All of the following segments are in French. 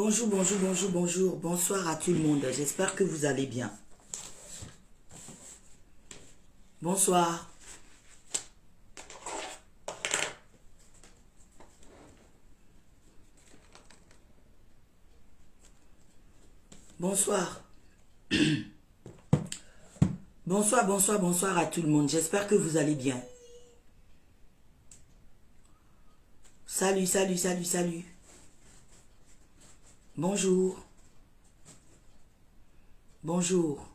Bonjour, bonjour, bonjour, bonjour. Bonsoir à tout le monde. J'espère que vous allez bien. Bonsoir. Bonsoir. Bonsoir, bonsoir, bonsoir à tout le monde. J'espère que vous allez bien. Salut, salut, salut, salut. Bonjour. Bonjour.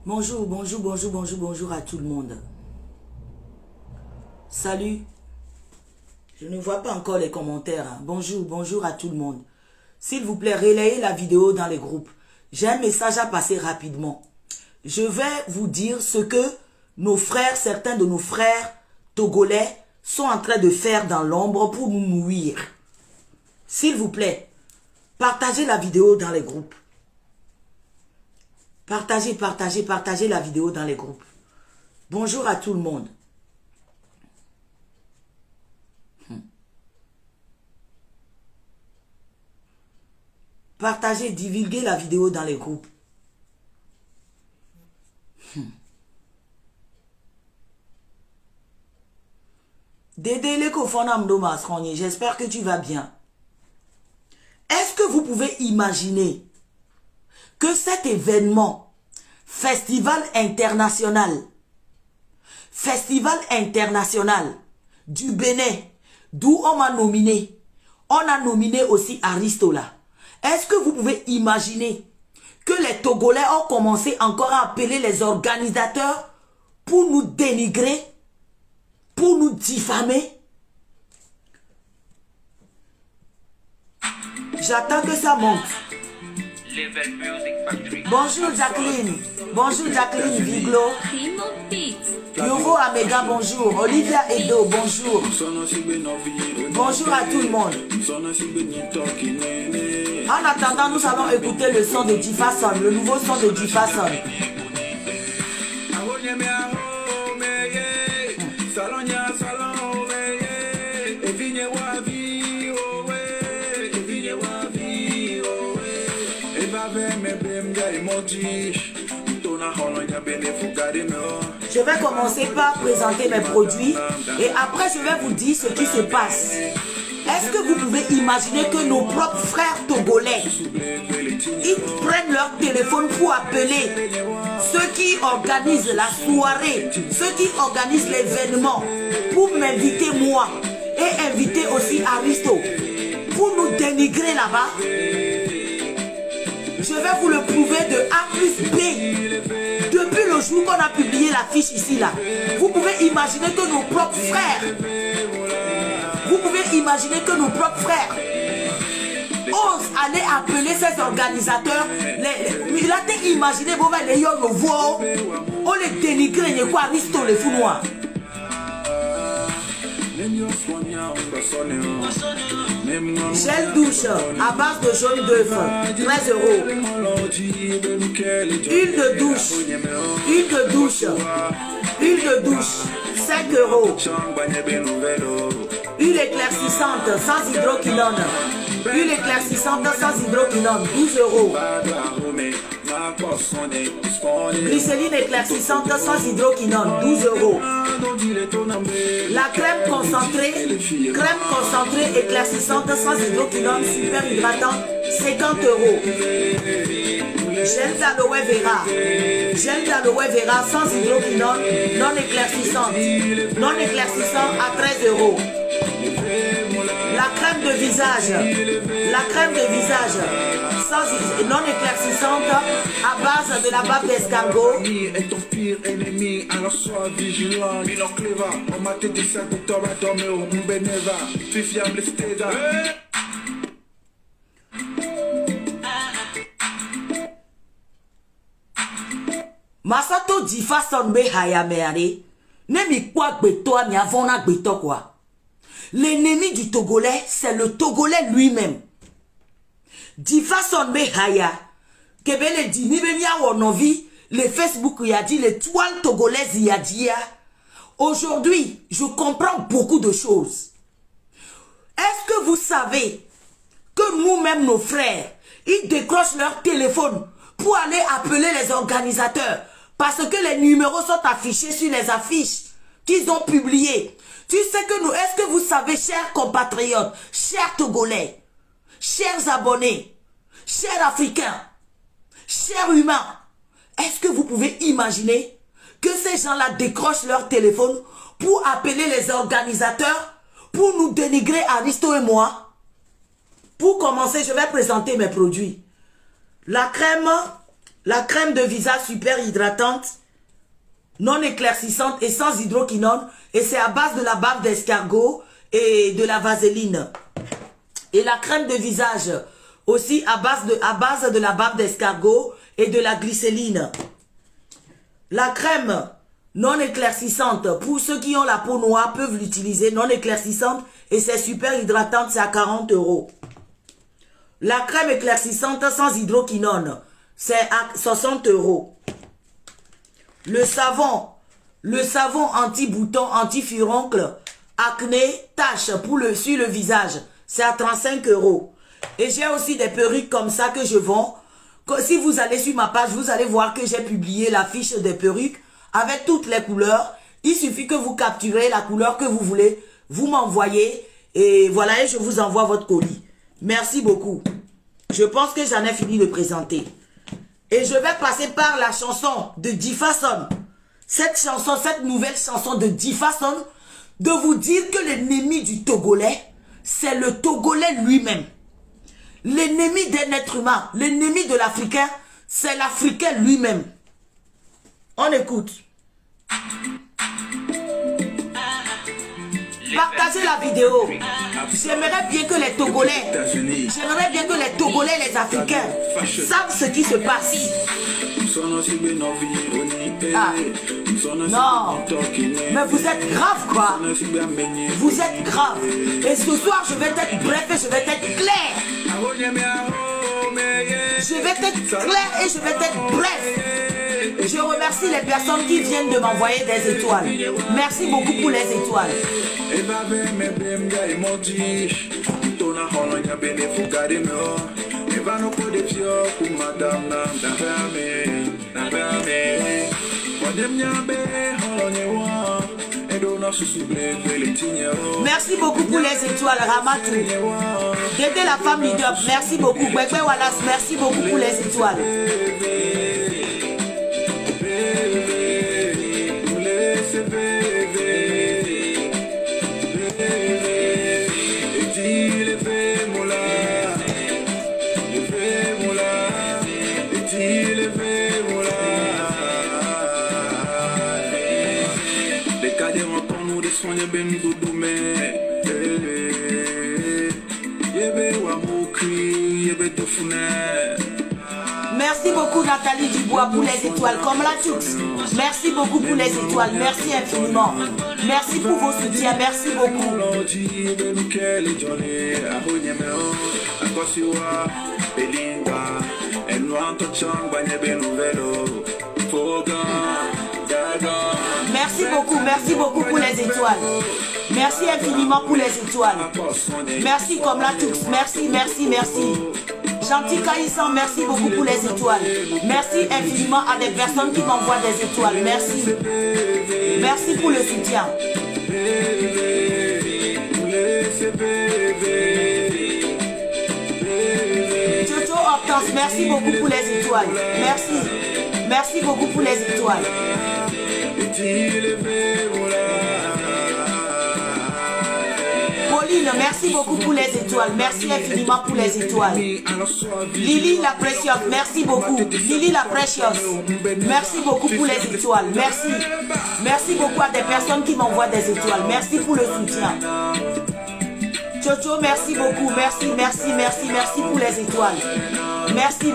Bonjour, bonjour, bonjour, bonjour, bonjour à tout le monde. Salut. Je ne vois pas encore les commentaires. Hein. Bonjour, bonjour à tout le monde. S'il vous plaît, relayez la vidéo dans les groupes. J'ai un message à passer rapidement. Je vais vous dire ce que nos frères, certains de nos frères togolais sont en train de faire dans l'ombre pour nous nuire. S'il vous plaît, partagez la vidéo dans les groupes. Partagez, partagez, partagez la vidéo dans les groupes. Bonjour à tout le monde. Partagez, divulguez la vidéo dans les groupes. Dédé Leko Fonam Domas, j'espère que tu vas bien. Est-ce que vous pouvez imaginer que cet événement, festival international du Bénin, d'où on m'a nominé, on a nominé aussi Aristola. Est-ce que vous pouvez imaginer que les Togolais ont commencé encore à appeler les organisateurs pour nous dénigrer, pour nous diffamer? J'attends que ça monte. Bonjour Jacqueline. Bonjour Jacqueline Viglo. Yovo Amega, bonjour. Olivia Edo, bonjour. Bonjour à tout le monde. En attendant, nous allons écouter le son de Difason, le nouveau son de Difason. Je vais commencer par présenter mes produits et après je vais vous dire ce qui se passe. Est-ce que vous pouvez imaginer que nos propres frères togolais, ils prennent leur téléphone pour appeler ceux qui organisent la soirée, ceux qui organisent l'événement, pour m'inviter moi et inviter aussi Aristo, pour nous dénigrer là-bas? Je vais vous le prouver de A plus B. Depuis le jour qu'on a publié l'affiche ici, là, vous pouvez imaginer que nos propres frères, osent aller appeler ces organisateurs. Il a été imaginé, on les dénigre, quoi, Aristo, les fous noirs. Gel douche à base de jaune d'œuf, 13 €. Huile de douche, 5 €. Huile éclaircissante sans hydroquinone. Huile éclaircissante sans hydroquinone, 12 €. Glycéline éclaircissante sans hydroquinone, 12 €. La crème concentrée éclaircissante sans hydroquinone, super hydratante, 50 €. Gel d'aloe vera sans hydroquinone, non éclaircissant à 13 €. La crème de visage non éclaircissante à base de la bave d'escargot. Est ton pire ennemi, alors sois vigilant. Binocleva, on m'a dit ça, docteur Adomeo, Mbeneva, fiable steda. Masato Difason be hayameare. Nemi kwa gbetoa ni avona gbeto quoi. L'ennemi du Togolais, c'est le Togolais lui-même. Difason be haya. Kebele dit, ni benya wonovi, les Facebook y a dit, les toiles togolaises y a dit. Aujourd'hui, je comprends beaucoup de choses. Est-ce que vous savez que nous-mêmes, nos frères, ils décrochent leur téléphone pour aller appeler les organisateurs parce que les numéros sont affichés sur les affiches qu'ils ont publiées. Tu sais que nous, est-ce que vous savez, chers compatriotes, chers Togolais, chers abonnés, chers Africains, chers humains, est-ce que vous pouvez imaginer que ces gens-là décrochent leur téléphone pour appeler les organisateurs, pour nous dénigrer, Aristo et moi? Pour commencer, je vais présenter mes produits. La crème de visage super hydratante, non éclaircissante et sans hydroquinone. Et c'est à base de la bave d'escargot et de la vaseline. Et la crème de visage aussi à base de la bave d'escargot et de la glycéline. La crème non éclaircissante, pour ceux qui ont la peau noire peuvent l'utiliser, non éclaircissante et c'est super hydratante, c'est à 40 €. La crème éclaircissante sans hydroquinone, c'est à 60 €. Le savon anti-bouton, anti-furoncle, acné, taches sur le visage, c'est à 35 €. Et j'ai aussi des perruques comme ça que je vends. Si vous allez sur ma page, vous allez voir que j'ai publié la fiche des perruques avec toutes les couleurs. Il suffit que vous capturez la couleur que vous voulez, vous m'envoyez et voilà, et je vous envoie votre colis. Merci beaucoup. Je pense que j'en ai fini de présenter. Et je vais passer par la chanson de Difason. Cette chanson, cette nouvelle chanson de Difason, de vous dire que l'ennemi du Togolais, c'est le Togolais lui-même. L'ennemi d'un être humain, l'ennemi de l'Africain, c'est l'Africain lui-même. On écoute. Partagez la vidéo. J'aimerais bien que les Togolais, les Africains, savent ce qui se passe. Ah. Non, mais vous êtes grave quoi. Vous êtes grave. Et ce soir, je vais être bref et je vais être clair. Je vais être clair et je vais être bref. Je remercie les personnes qui viennent de m'envoyer des étoiles. Merci beaucoup pour les étoiles. Merci beaucoup pour les étoiles, Ramatou. Dédé la femme leader, merci beaucoup. Bébé Wallace, merci beaucoup pour les étoiles. Merci beaucoup Nathalie Dubois pour les étoiles, comme la Tux. Merci beaucoup pour les étoiles, merci infiniment. Merci pour vos soutiens, merci beaucoup. Merci beaucoup pour les étoiles. Merci infiniment pour les étoiles. Merci comme la Tux, merci. Gentil Kaïssan, merci beaucoup pour les étoiles. Merci infiniment à des personnes qui m'envoient des étoiles. Merci. Merci pour le soutien. Jojo Hortense, merci beaucoup pour les étoiles. Merci. Merci beaucoup pour les étoiles. Pauline, merci beaucoup pour les étoiles. Merci infiniment pour les étoiles. Lily la Précieuse, merci beaucoup. Lily la Précieuse, merci beaucoup pour les étoiles. Merci. Merci beaucoup à des personnes qui m'envoient des étoiles. Merci pour le soutien. Jojo, merci beaucoup. Merci pour les étoiles. Merci.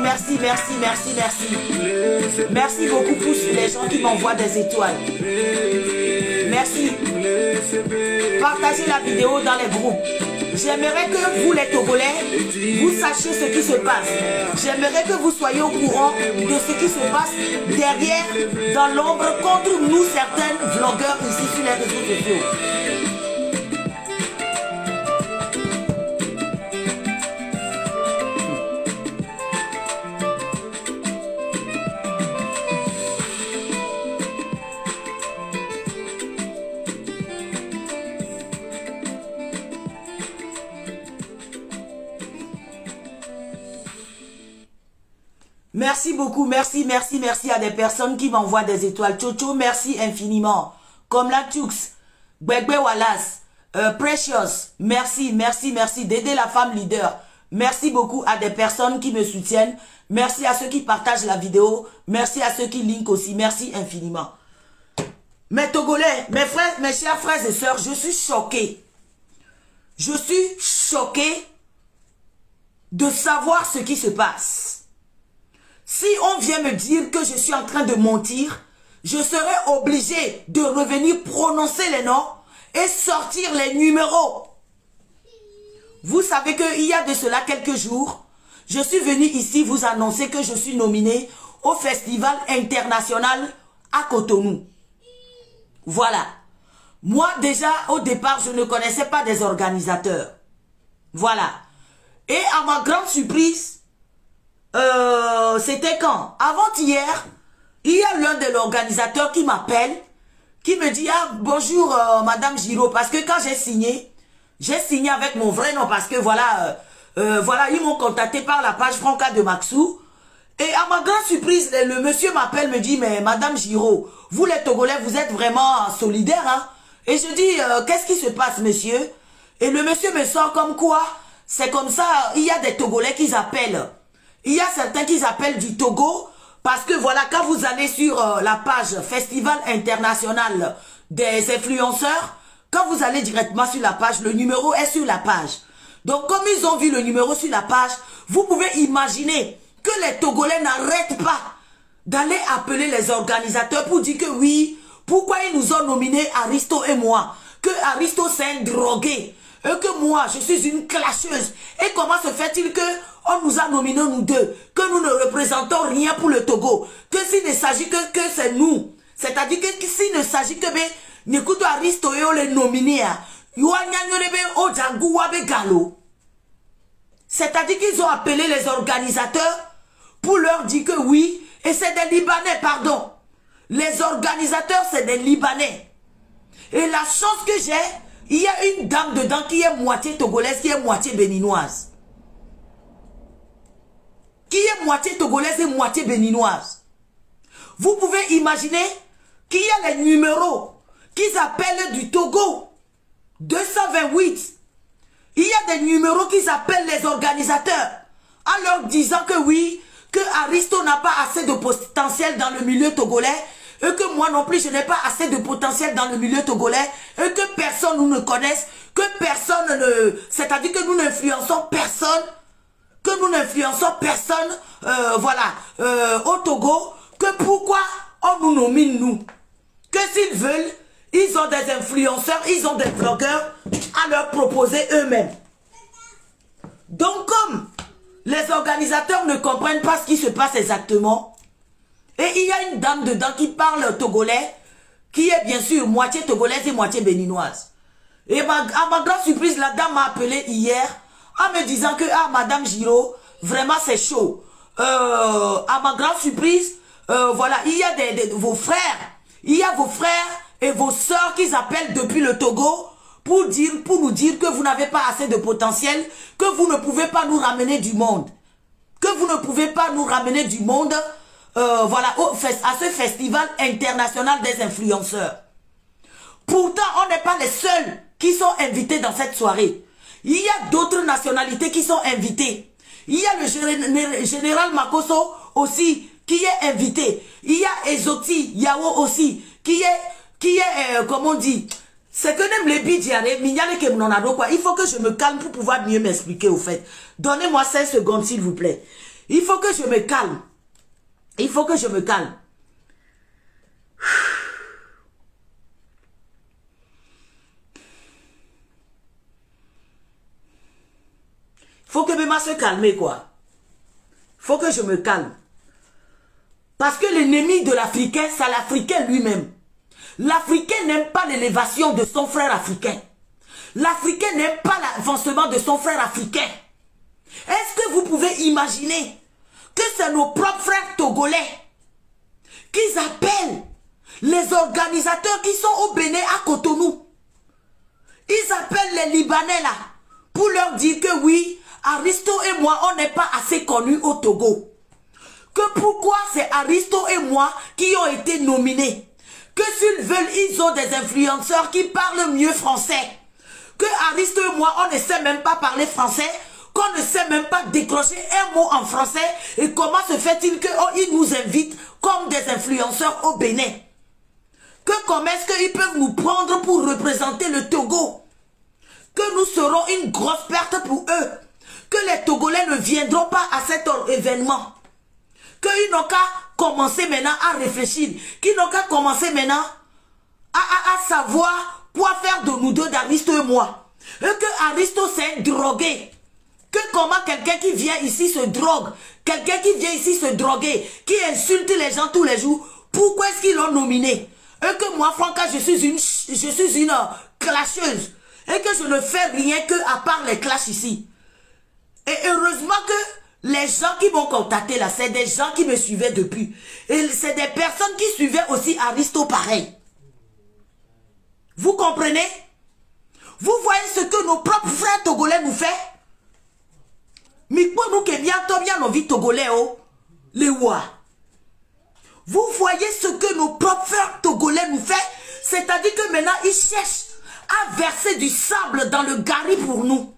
Merci beaucoup pour les gens qui m'envoient des étoiles. Merci. Partagez la vidéo dans les groupes. J'aimerais que vous, les Togolais, vous sachiez ce qui se passe. J'aimerais que vous soyez au courant de ce qui se passe derrière, dans l'ombre, contre nous, certains vlogueurs ici sur les réseaux sociaux. Merci beaucoup, merci à des personnes qui m'envoient des étoiles. Chocho, merci infiniment. Comme la Tux, Gbegbe Wallace, Precious, merci. D'aider la femme leader. Merci beaucoup à des personnes qui me soutiennent. Merci à ceux qui partagent la vidéo. Merci à ceux qui linkent aussi. Merci infiniment. Mes Togolais, mes chers frères et sœurs, je suis choqué. Je suis choqué de savoir ce qui se passe. Si on vient me dire que je suis en train de mentir, je serai obligé de revenir prononcer les noms et sortir les numéros. Vous savez qu'il y a de cela quelques jours, je suis venu ici vous annoncer que je suis nominé au Festival international à Cotonou. Voilà. Moi, déjà, au départ, je ne connaissais pas des organisateurs. Voilà. Et à ma grande surprise, c'était quand? Avant-hier, il y a l'un de l'organisateur qui m'appelle, qui me dit, ah, bonjour, Madame Giraud, parce que quand j'ai signé avec mon vrai nom, parce que voilà, ils m'ont contacté par la page Franca de Maxou, et à ma grande surprise, le monsieur m'appelle, me dit, mais Madame Giraud, vous les Togolais, vous êtes vraiment solidaires, hein? Et je dis, qu'est-ce qui se passe, monsieur? Et le monsieur me sort comme quoi, c'est comme ça, il y a des Togolais qui appellent. Il y a certains qui appellent du Togo, parce que voilà, quand vous allez sur la page Festival international des influenceurs, quand vous allez directement sur la page, le numéro est sur la page. Donc comme ils ont vu le numéro sur la page, vous pouvez imaginer que les Togolais n'arrêtent pas d'aller appeler les organisateurs pour dire que oui, pourquoi ils nous ont nominés, Aristo et moi, que Aristo c'est un drogué, et que moi je suis une clasheuse. Et comment se fait-il que on nous a nominés nous deux, que nous ne représentons rien pour le Togo, que s'il ne s'agit que c'est nous, c'est-à-dire que s'il ne s'agit que n'écoute Aristo et on les nominés, c'est-à-dire qu'ils ont appelé les organisateurs pour leur dire que oui, et c'est des Libanais, pardon. Les organisateurs, c'est des Libanais. Et la chance que j'ai, il y a une dame dedans qui est moitié togolaise, qui est moitié béninoise. Qui est moitié togolaise et moitié béninoise. Vous pouvez imaginer qu'il y a les numéros qu'ils appellent du Togo. 228. Il y a des numéros qu'ils appellent les organisateurs. En leur disant que oui, que Aristo n'a pas assez de potentiel dans le milieu togolais. Et que moi non plus, je n'ai pas assez de potentiel dans le milieu togolais. Et que personne nous ne connaisse. Que personne ne... C'est-à-dire que nous n'influençons personne. Que nous n'influençons personne, au Togo, que pourquoi on nous nomine nous? Que s'ils veulent, ils ont des influenceurs, ils ont des vlogueurs à leur proposer eux-mêmes. Donc comme les organisateurs ne comprennent pas ce qui se passe exactement, et il y a une dame dedans qui parle togolais, qui est bien sûr moitié togolaise et moitié béninoise. Et à ma grande surprise, la dame m'a appelé hier, en me disant que, ah, Madame Giraud, vraiment c'est chaud. À ma grande surprise, voilà, il y a vos frères, il y a vos frères et vos sœurs qui appellent depuis le Togo pour nous dire que vous n'avez pas assez de potentiel, que vous ne pouvez pas nous ramener du monde. Que vous ne pouvez pas nous ramener du monde, à ce festival international des influenceurs. Pourtant, on n'est pas les seuls qui sont invités dans cette soirée. Il y a d'autres nationalités qui sont invitées. Il y a le général Makosso aussi qui est invité. Il y a Ezoti Yao aussi qui est comment on dit, c'est que même les bidjare, il faut que je me calme pour pouvoir mieux m'expliquer au fait. Donnez-moi 5 secondes s'il vous plaît. Il faut que je me calme. Il faut que je me calme. Faut que Bema se calme, quoi. Faut que je me calme. Parce que l'ennemi de l'Africain, c'est l'Africain lui-même. L'Africain n'aime pas l'élévation de son frère africain. L'Africain n'aime pas l'avancement de son frère africain. Est-ce que vous pouvez imaginer que c'est nos propres frères togolais qu'ils appellent les organisateurs qui sont au Bénin à Cotonou? Ils appellent les Libanais là pour leur dire que oui, Aristo et moi, on n'est pas assez connus au Togo. Que pourquoi c'est Aristo et moi qui ont été nominés. Que s'ils veulent, ils ont des influenceurs qui parlent mieux français. Que Aristo et moi, on ne sait même pas parler français, qu'on ne sait même pas décrocher un mot en français. Et comment se fait-il qu'ils nous invitent comme des influenceurs au Bénin? Que comment est-ce qu'ils peuvent nous prendre pour représenter le Togo? Que nous serons une grosse perte pour eux. Que les Togolais ne viendront pas à cet événement. Qu'ils n'ont qu'à commencer maintenant à réfléchir. Qu'ils n'ont qu'à commencer maintenant à savoir quoi faire de nous deux, d'Aristo et moi. Et que Aristo c'est drogué. Que comment quelqu'un qui vient ici se drogue. Quelqu'un qui vient ici se droguer. Qui insulte les gens tous les jours. Pourquoi est-ce qu'ils l'ont nominé? Et que moi, Franca, je suis une clasheuse. Et que je ne fais rien que à part les clashs ici. Et heureusement que les gens qui m'ont contacté là, c'est des gens qui me suivaient depuis. Et c'est des personnes qui suivaient aussi Aristo pareil. Vous comprenez? Vous voyez ce que nos propres frères togolais nous font? Mais pour nous qui bien nos vies togolais, oh, les wa. Vous voyez ce que nos propres frères togolais nous font? C'est-à-dire que maintenant ils cherchent à verser du sable dans le gari pour nous.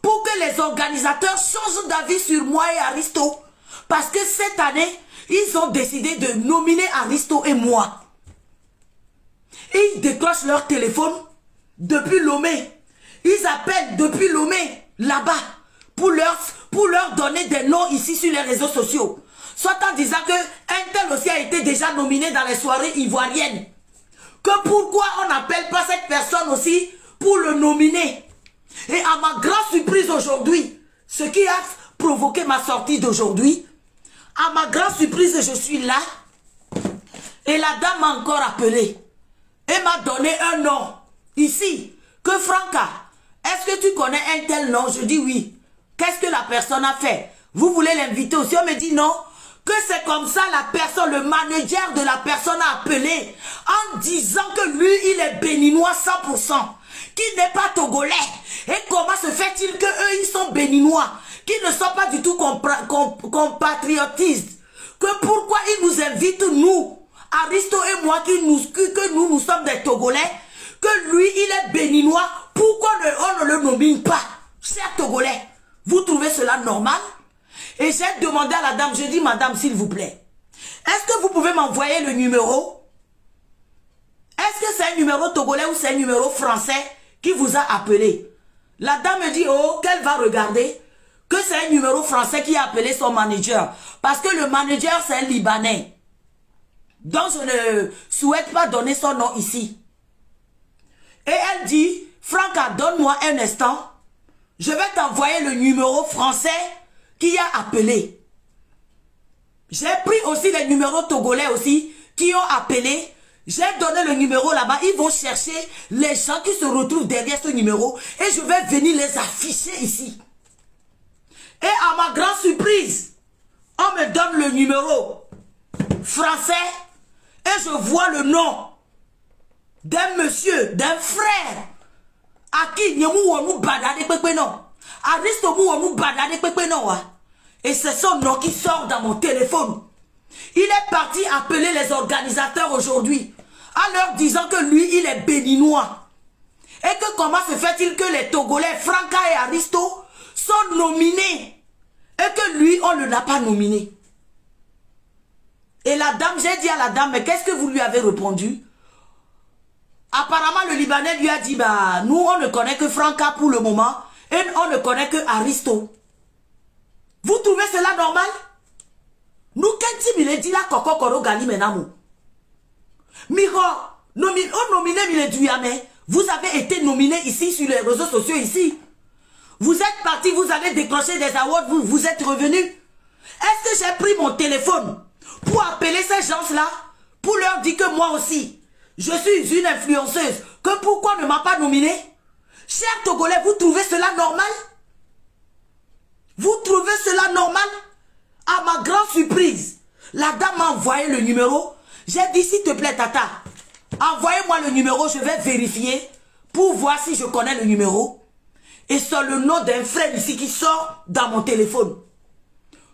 Pour que les organisateurs changent d'avis sur moi et Aristo. Parce que cette année, ils ont décidé de nominer Aristo et moi. Et ils décrochent leur téléphone depuis Lomé. Ils appellent depuis Lomé, là-bas, pour leur donner des noms ici sur les réseaux sociaux. Soit en disant que un tel aussi a été déjà nominé dans les soirées ivoiriennes. Que pourquoi on n'appelle pas cette personne aussi pour le nominer. Et à ma grande surprise aujourd'hui, ce qui a provoqué ma sortie d'aujourd'hui, à ma grande surprise, je suis là. Et la dame m'a encore appelé. Et m'a donné un nom. Ici, que Franca, est-ce que tu connais un tel nom? Je dis oui. Qu'est-ce que la personne a fait? Vous voulez l'inviter aussi? On me dit non. Que c'est comme ça la personne, le manager de la personne a appelé en disant que lui, il est béninois 100%, qu'il n'est pas togolais. Et comment se fait-il qu'eux, ils sont béninois, qu'ils ne sont pas du tout compatriotistes? Que pourquoi ils nous invitent, nous, Aristo et moi, que nous sommes des Togolais, que lui, il est béninois, pourquoi on ne le nomine pas? Cher Togolais, vous trouvez cela normal? Et j'ai demandé à la dame, je dis, madame, s'il vous plaît, est-ce que vous pouvez m'envoyer le numéro? Est-ce que c'est un numéro togolais ou c'est un numéro français qui vous a appelé? La dame me dit, oh, qu'elle va regarder, que c'est un numéro français qui a appelé son manager. Parce que le manager, c'est un Libanais. Donc, je ne souhaite pas donner son nom ici. Et elle dit, Franca, donne-moi un instant. Je vais t'envoyer le numéro français qui a appelé. J'ai pris aussi les numéros togolais aussi qui ont appelé. J'ai donné le numéro là-bas. Ils vont chercher les gens qui se retrouvent derrière ce numéro et je vais venir les afficher ici. Et à ma grande surprise, on me donne le numéro français et je vois le nom d'un monsieur, d'un frère à qui nous badade pepe non. Aristo nous badade pepe non. Et c'est son nom qui sort dans mon téléphone. Il est parti appeler les organisateurs aujourd'hui en leur disant que lui, il est béninois. Et que comment se fait-il que les Togolais, Franca et Aristo, sont nominés et que lui, on ne l'a pas nominé. Et la dame, j'ai dit à la dame, mais qu'est-ce que vous lui avez répondu? Apparemment, le Libanais lui a dit, bah, nous, on ne connaît que Franca pour le moment et on ne connaît que Aristo. Vous trouvez cela normal? Nous, quand il est dit là, Koko Koro Gali Menamo. Miro, on nominé Mile Duyame. Vous avez été nominé ici sur les réseaux sociaux ici. Vous êtes parti, vous avez déclenché des awards, vous êtes revenu. Est-ce que j'ai pris mon téléphone pour appeler ces gens-là, pour leur dire que moi aussi, je suis une influenceuse, que pourquoi ne m'a pas nominé? Chers Togolais, vous trouvez cela normal? Vous trouvez cela normal? À ma grande surprise, la dame m'a envoyé le numéro. J'ai dit, s'il te plaît, Tata, envoyez-moi le numéro, je vais vérifier pour voir si je connais le numéro. Et c'est le nom d'un frère ici qui sort dans mon téléphone.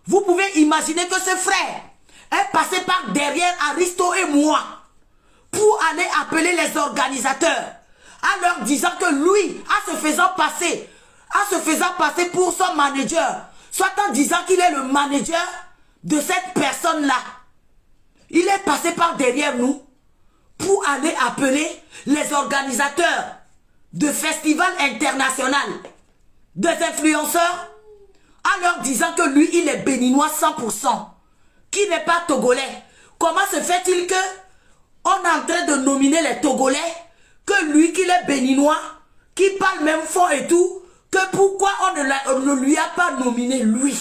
Vous pouvez imaginer que ce frère est passé par derrière Aristo et moi pour aller appeler les organisateurs en leur disant que lui, en se faisant passer pour son manager, soit en disant qu'il est le manager de cette personne-là. Il est passé par derrière nous pour aller appeler les organisateurs de festivals internationaux, des influenceurs, en leur disant que lui, il est béninois 100%, qui n'est pas togolais. Comment se fait-il que on est en train de nominer les Togolais, que lui, qu'il est béninois, qui parle même fort et tout, que pourquoi on ne lui a pas nominé lui?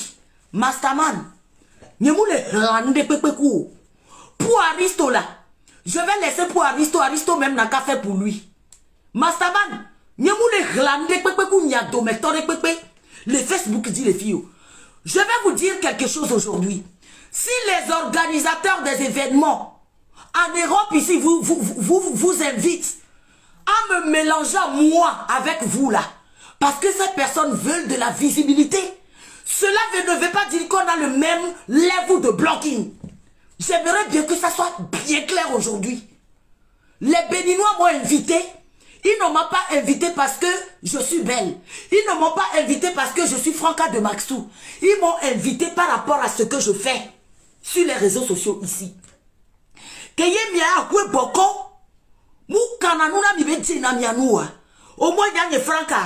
Masterman, pour Aristo là, je vais laisser pour Aristo, Aristo même n'a qu'à faire pour lui. Masterman, le Facebook dit les filles. Je vais vous dire quelque chose aujourd'hui. Si les organisateurs des événements en Europe ici vous invitent à me mélanger moi avec vous là, parce que ces personnes veulent de la visibilité, cela ne veut pas dire qu'on a le même level de blocking. J'aimerais bien que ça soit bien clair aujourd'hui. Les Béninois m'ont invité. Ils ne m'ont pas invité parce que je suis belle. Ils ne m'ont pas invité parce que je suis Franca de Maxou. Ils m'ont invité par rapport à ce que je fais sur les réseaux sociaux ici. Au moins, il y a Franca.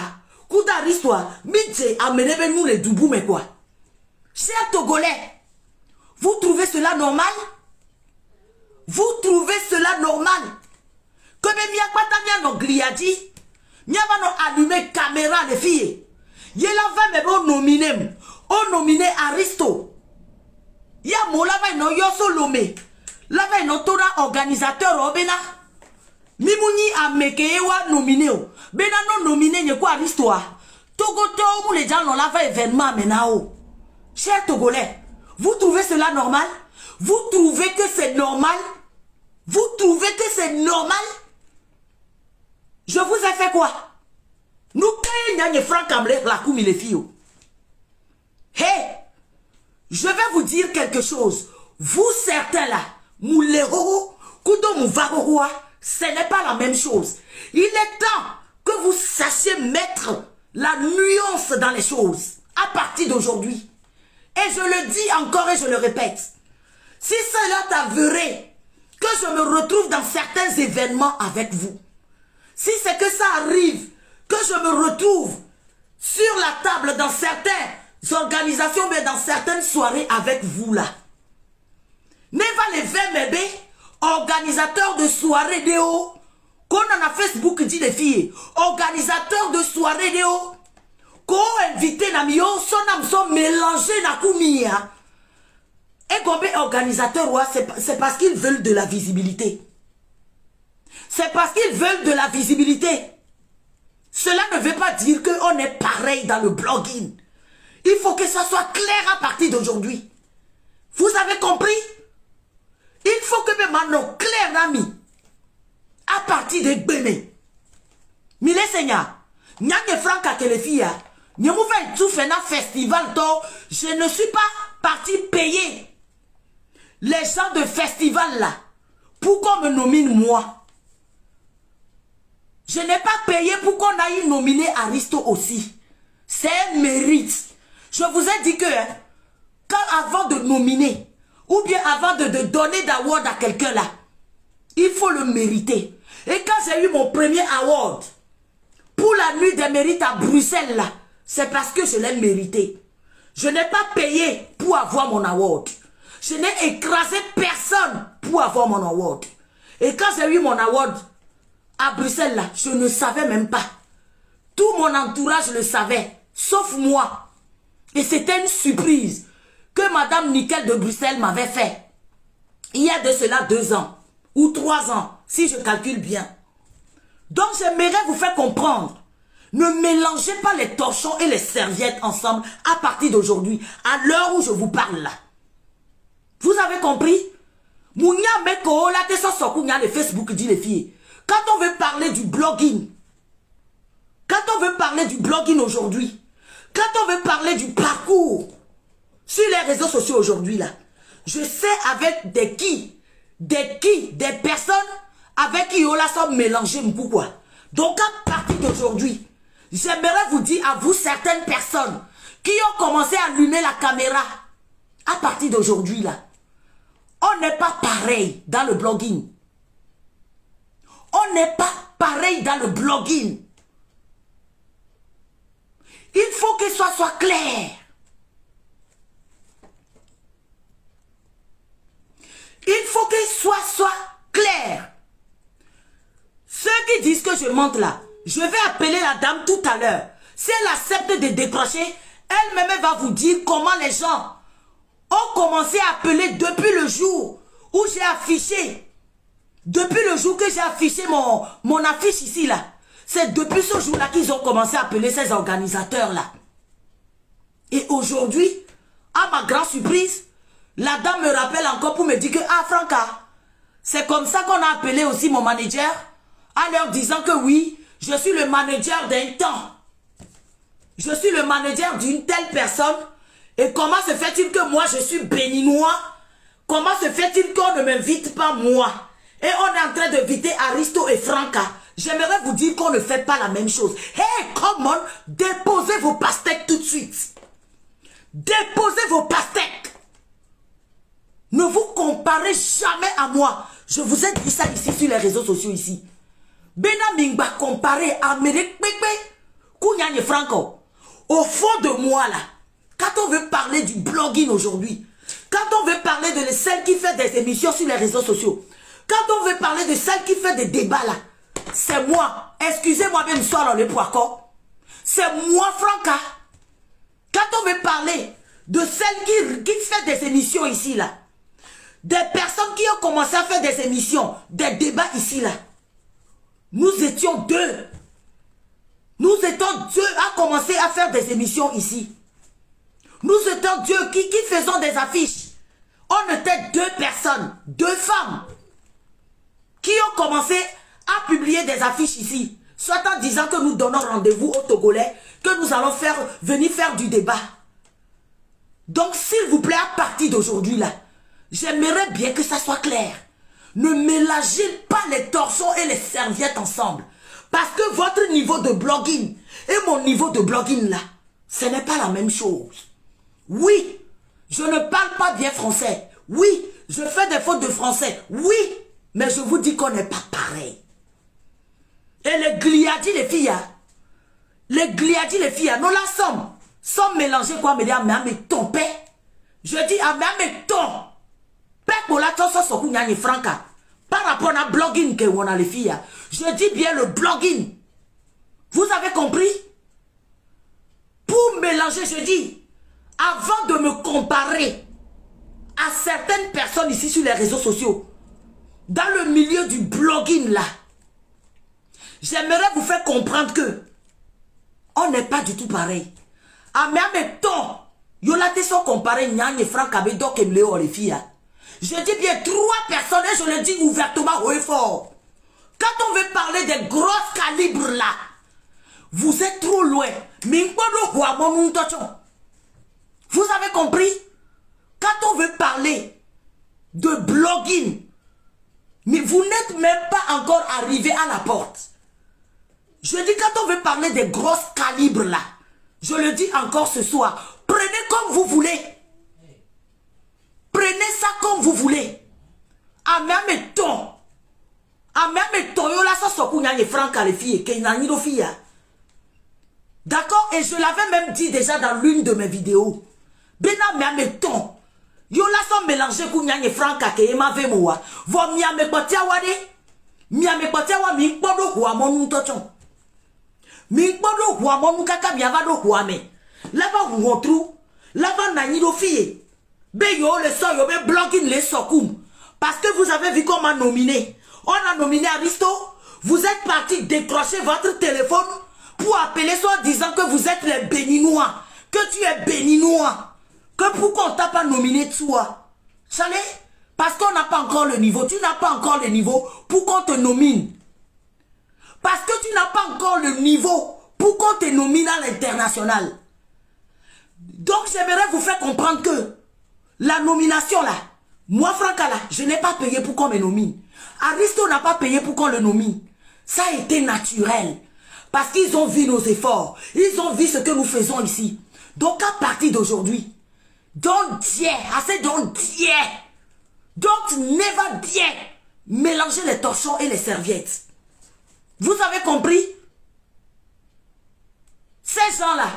Chers Togolais, vous trouvez cela normal? Vous trouvez cela normal? Que même y'a pas tant gliadi, y'a pas non allumé caméra les filles. Y'a la va me nominé, on nominé Aristo. Y'a mon la va non yo solomé, la va non tona organisateur obena. Mimouni a mekewa nominé o, bena non nominé n'y quoi Aristo a. Togo to les gens non la va événement menao. Chers Togolais, vous trouvez cela normal? Vous trouvez que c'est normal? Vous trouvez que c'est normal? Je vous ai fait quoi? Nous payons francs comme la coumi les filles. Hey, je vais vous dire quelque chose. Vous certains là, moulero, kudo mouvaroa, ce n'est pas la même chose. Il est temps que vous sachiez mettre la nuance dans les choses à partir d'aujourd'hui. Et je le dis encore et je le répète. Si cela t'aveurait que je me retrouve dans certains événements avec vous, si c'est que ça arrive, que je me retrouve sur la table dans certaines organisations, mais dans certaines soirées avec vous là. Ne va les 20 bébés, organisateurs de soirées de haut, qu'on en a Facebook dit les filles, organisateurs de soirées de haut, qu'on invité Namio, son âme sont mélangés na koumia. Et combien organisateurs, c'est parce qu'ils veulent de la visibilité. C'est parce qu'ils veulent de la visibilité. Cela ne veut pas dire qu'on est pareil dans le blogging. Il faut que ça soit clair à partir d'aujourd'hui. Vous avez compris? Il faut que mes manos clairs, ami. À partir de demain. Mille Seigneur, n'y a que Franck que les filles. N'y a pas tout fait un festival. Je ne suis pas parti payer les gens de festival là. Pour qu'on me nomine moi. Je n'ai pas payé pour qu'on aille nominer Aristo aussi. C'est un mérite. Je vous ai dit que quand avant de nominer, ou bien avant de donner d'award à quelqu'un là, il faut le mériter. Et quand j'ai eu mon premier award pour la nuit des mérites à Bruxelles là, c'est parce que je l'ai mérité. Je n'ai pas payé pour avoir mon award. Je n'ai écrasé personne pour avoir mon award. Et quand j'ai eu mon award à Bruxelles là, je ne savais même pas. Tout mon entourage le savait. sauf moi. Et c'était une surprise que Madame Nickel de Bruxelles m'avait fait. Il y a de cela 2 ans ou 3 ans, si je calcule bien. Donc j'aimerais vous faire comprendre. Ne mélangez pas les torchons et les serviettes ensemble à partir d'aujourd'hui, à l'heure où je vous parle là. Vous avez compris? Mounia Meko, la de Facebook dit les filles. Quand on veut parler du blogging, aujourd'hui, quand on veut parler du parcours sur les réseaux sociaux aujourd'hui là, je sais avec des personnes avec qui on l'a sont mélangés pourquoi. Donc à partir d'aujourd'hui, j'aimerais vous dire à vous certaines personnes qui ont commencé à allumer la caméra à partir d'aujourd'hui là, on n'est pas pareil dans le blogging. On n'est pas pareil dans le blogging. Il faut que ça soit clair. Il faut que soit clair. Ceux qui disent que je monte là, je vais appeler la dame tout à l'heure. Si elle accepte de décrocher, elle-même va vous dire comment les gens ont commencé à appeler depuis le jour où j'ai affiché. Depuis le jour que j'ai affiché mon affiche ici là. C'est depuis ce jour-là qu'ils ont commencé à appeler ces organisateurs-là. Et aujourd'hui, à ma grande surprise, la dame me rappelle encore pour me dire que, ah Franca, c'est comme ça qu'on a appelé aussi mon manager, en leur disant que oui, je suis le manager d'un temps. Je suis le manager d'une telle personne. Et comment se fait-il que moi, je suis béninois? Comment se fait-il qu'on ne m'invite pas moi? Et on est en train d'inviter Aristo et Franca. J'aimerais vous dire qu'on ne fait pas la même chose. Hey, come on, déposez vos pastèques tout de suite. Déposez vos pastèques. Ne vous comparez jamais à moi. Je vous ai dit ça ici sur les réseaux sociaux ici. Bena Mingba comparé à Mérek Pépé, Kounyane Franco. Au fond de moi là, quand on veut parler du blogging aujourd'hui, quand on veut parler de celle qui fait des émissions sur les réseaux sociaux, quand on veut parler de celle qui fait des débats là, c'est moi. Excusez-moi même soir le poico. C'est moi Franca. Quand on veut parler de celle qui fait des émissions ici là, des personnes qui ont commencé à faire des émissions, des débats ici là, nous étions 2. Nous étions 2 à commencer à faire des émissions ici. Nous étions 2 qui faisons des affiches. On était 2 personnes, 2 femmes qui ont commencé à publier des affiches ici, soit en disant que nous donnons rendez-vous aux Togolais, que nous allons venir faire du débat. Donc s'il vous plaît, à partir d'aujourd'hui là, j'aimerais bien que ça soit clair. Ne mélangez pas les torchons et les serviettes ensemble. Parce que votre niveau de blogging et mon niveau de blogging là, ce n'est pas la même chose. Oui, je ne parle pas bien français. Oui, je fais des fautes de français. Oui, mais je vous dis qu'on n'est pas pareil. Et les gliadis, les filles, nous la sommes mélangés quoi, me dire, mais ton père. Je dis, ah, mais ton père pour la tosse so kunyani franca. Par rapport à blogging que on a les filles. Je dis bien le blogging. Vous avez compris? Pour mélanger, je dis, avant de me comparer à certaines personnes ici sur les réseaux sociaux, dans le milieu du blogging là, j'aimerais vous faire comprendre que on n'est pas du tout pareil. Ah mais ton, yola te sont comparés Nyang et Franck Abedok et Léo les filles. Je dis bien 3 personnes et je le dis ouvertement haut et fort. Quand on veut parler des gros calibres là, vous êtes trop loin. Vous avez compris? Quand on veut parler de blogging, mais vous n'êtes même pas encore arrivé à la porte. Je dis quand on veut parler des gros calibres là, je le dis encore ce soir, prenez comme vous voulez. Prenez ça comme vous voulez. D'accord? Et je l'avais même dit déjà dans l'une de mes vidéos. Yola sont mélangés kounyanye franka ke ema vemoa. Vo miame kotia wade. Miame kotia wa mi podo kwa monu tochon. Mi bodo huamo mukaka miavado huame. Lava huotru. Lava nanyido fille. Beyo le so yo be blogging les sokoum. Parce que vous avez vu comment nominé. On a nominé Aristo. Vous êtes parti décrocher votre téléphone pour appeler soi disant que vous êtes les Béninois. Que tu es Béninois. Que pourquoi on t'a pas nominé toi? Chalet? Parce qu'on n'a pas encore le niveau. Tu n'as pas encore le niveau pour qu'on te nomine. Parce que tu n'as pas encore le niveau pour qu'on te nomine à l'international. Donc j'aimerais vous faire comprendre que la nomination là, moi Franca là, je n'ai pas payé pour qu'on me nomine. Aristo n'a pas payé pour qu'on le nomine. Ça a été naturel. Parce qu'ils ont vu nos efforts. Ils ont vu ce que nous faisons ici. Donc à partir d'aujourd'hui, don't dare, I said don't dare. Don't never dare mélanger les torchons et les serviettes. Vous avez compris? Ces gens-là,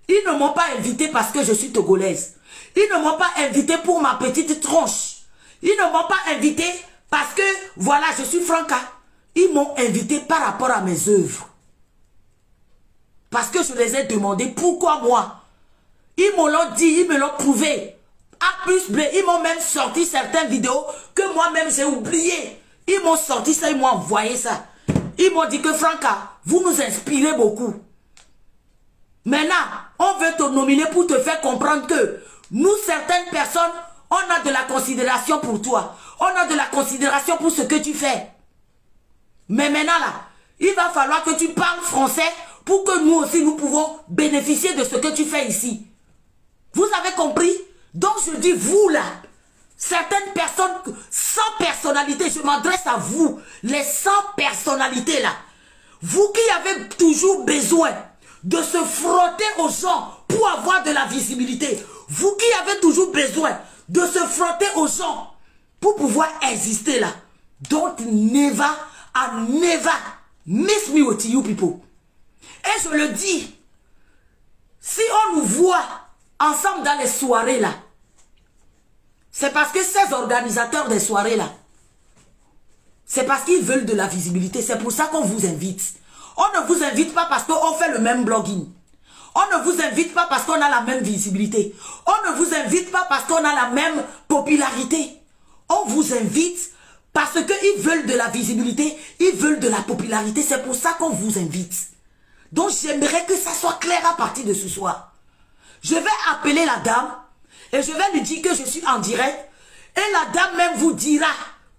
ils ne m'ont pas invité parce que je suis togolaise. Ils ne m'ont pas invité pour ma petite tronche. Ils ne m'ont pas invité parce que, voilà, je suis Franca. Ils m'ont invité par rapport à mes œuvres. Parce que je les ai demandé pourquoi moi. Ils me l'ont dit, ils me l'ont prouvé. A plus B, ils m'ont même sorti certaines vidéos que moi-même j'ai oublié. Ils m'ont sorti ça, ils m'ont envoyé ça. Ils m'ont dit que Franca, vous nous inspirez beaucoup. Maintenant, on veut te nominer pour te faire comprendre que nous, certaines personnes, on a de la considération pour toi. On a de la considération pour ce que tu fais. Mais maintenant là, il va falloir que tu parles français pour que nous aussi nous pouvons bénéficier de ce que tu fais ici. Vous avez compris? Donc je dis vous là, certaines personnes sans personnalité, je m'adresse à vous, les sans personnalité là. Vous qui avez toujours besoin de se frotter aux gens pour avoir de la visibilité. Vous qui avez toujours besoin de se frotter aux gens pour pouvoir exister là. Don't never and never miss me with you people. Et je le dis, si on nous voit ensemble dans les soirées là, c'est parce que ces organisateurs des soirées là, c'est parce qu'ils veulent de la visibilité. C'est pour ça qu'on vous invite. On ne vous invite pas parce qu'on fait le même blogging. On ne vous invite pas parce qu'on a la même visibilité. On ne vous invite pas parce qu'on a la même popularité. On vous invite parce qu'ils veulent de la visibilité, ils veulent de la popularité. C'est pour ça qu'on vous invite. Donc j'aimerais que ça soit clair à partir de ce soir. Je vais appeler la dame et je vais lui dire que je suis en direct. Et la dame même vous dira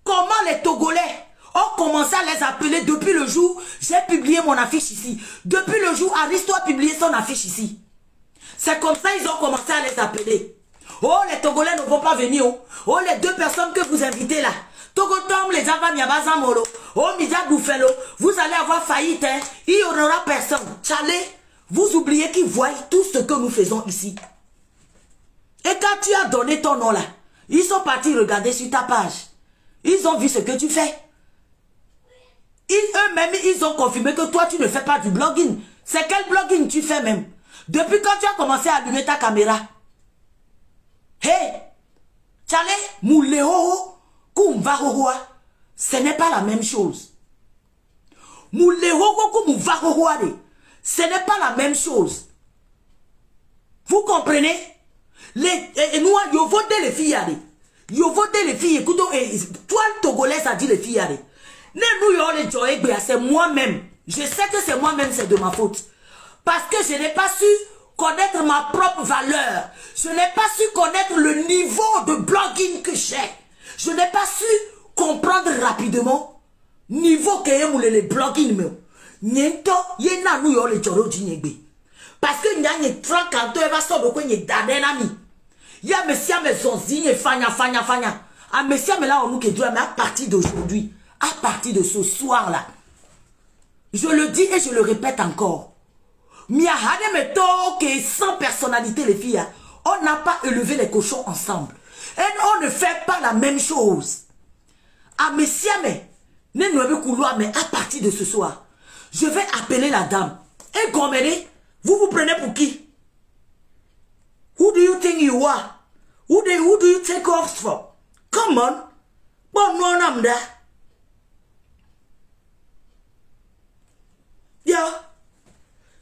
comment les Togolais ont commencé à les appeler depuis le jour j'ai publié mon affiche ici. Depuis le jour Aristo a publié son affiche ici. C'est comme ça ils ont commencé à les appeler. Oh, les Togolais ne vont pas venir. Oh, les deux personnes que vous invitez là. Togotom, les Java Miabazamolo. Oh, Mida Boufelo. Vous allez avoir faillite. Hein. Il n'y aura personne. Chalet, vous oubliez qu'ils voient tout ce que nous faisons ici. Et quand tu as donné ton nom là, ils sont partis regarder sur ta page. Ils ont vu ce que tu fais. Eux-mêmes, ils ont confirmé que toi, tu ne fais pas du blogging. C'est quel blogging tu fais même? Depuis quand tu as commencé à allumer ta caméra? Hey! Chale, mouleho, kumvahohoa. Ce n'est pas la même chose. Mouleho, kumvahohoa, ce n'est pas la même chose. Vous comprenez? Nous, yo voté les filles, yo voté les filles. Écoute, toi, le Togolais, a dit les filles, c'est moi-même. Je sais que c'est moi-même, c'est de ma faute. Parce que je n'ai pas su connaître ma propre valeur. Je n'ai pas su connaître le niveau de blogging que j'ai. Je n'ai pas su comprendre rapidement niveau que j'ai le blogging. Parce que il y a une tranque quand tu vas sortir de il y a monsieur mes onzines fanya. À monsieur mais là on nous qui doit mais à partir d'aujourd'hui, à partir de ce soir là, je le dis et je le répète encore. Miahade meto que sans personnalité les filles, on n'a pas élevé les cochons ensemble. Et on ne fait pas la même chose. À monsieur mais à partir de ce soir, je vais appeler la dame. Et Goméré, vous vous prenez pour qui? Who do you think you are? Who do you take off for? Come on. Bon, non, namda. Yo.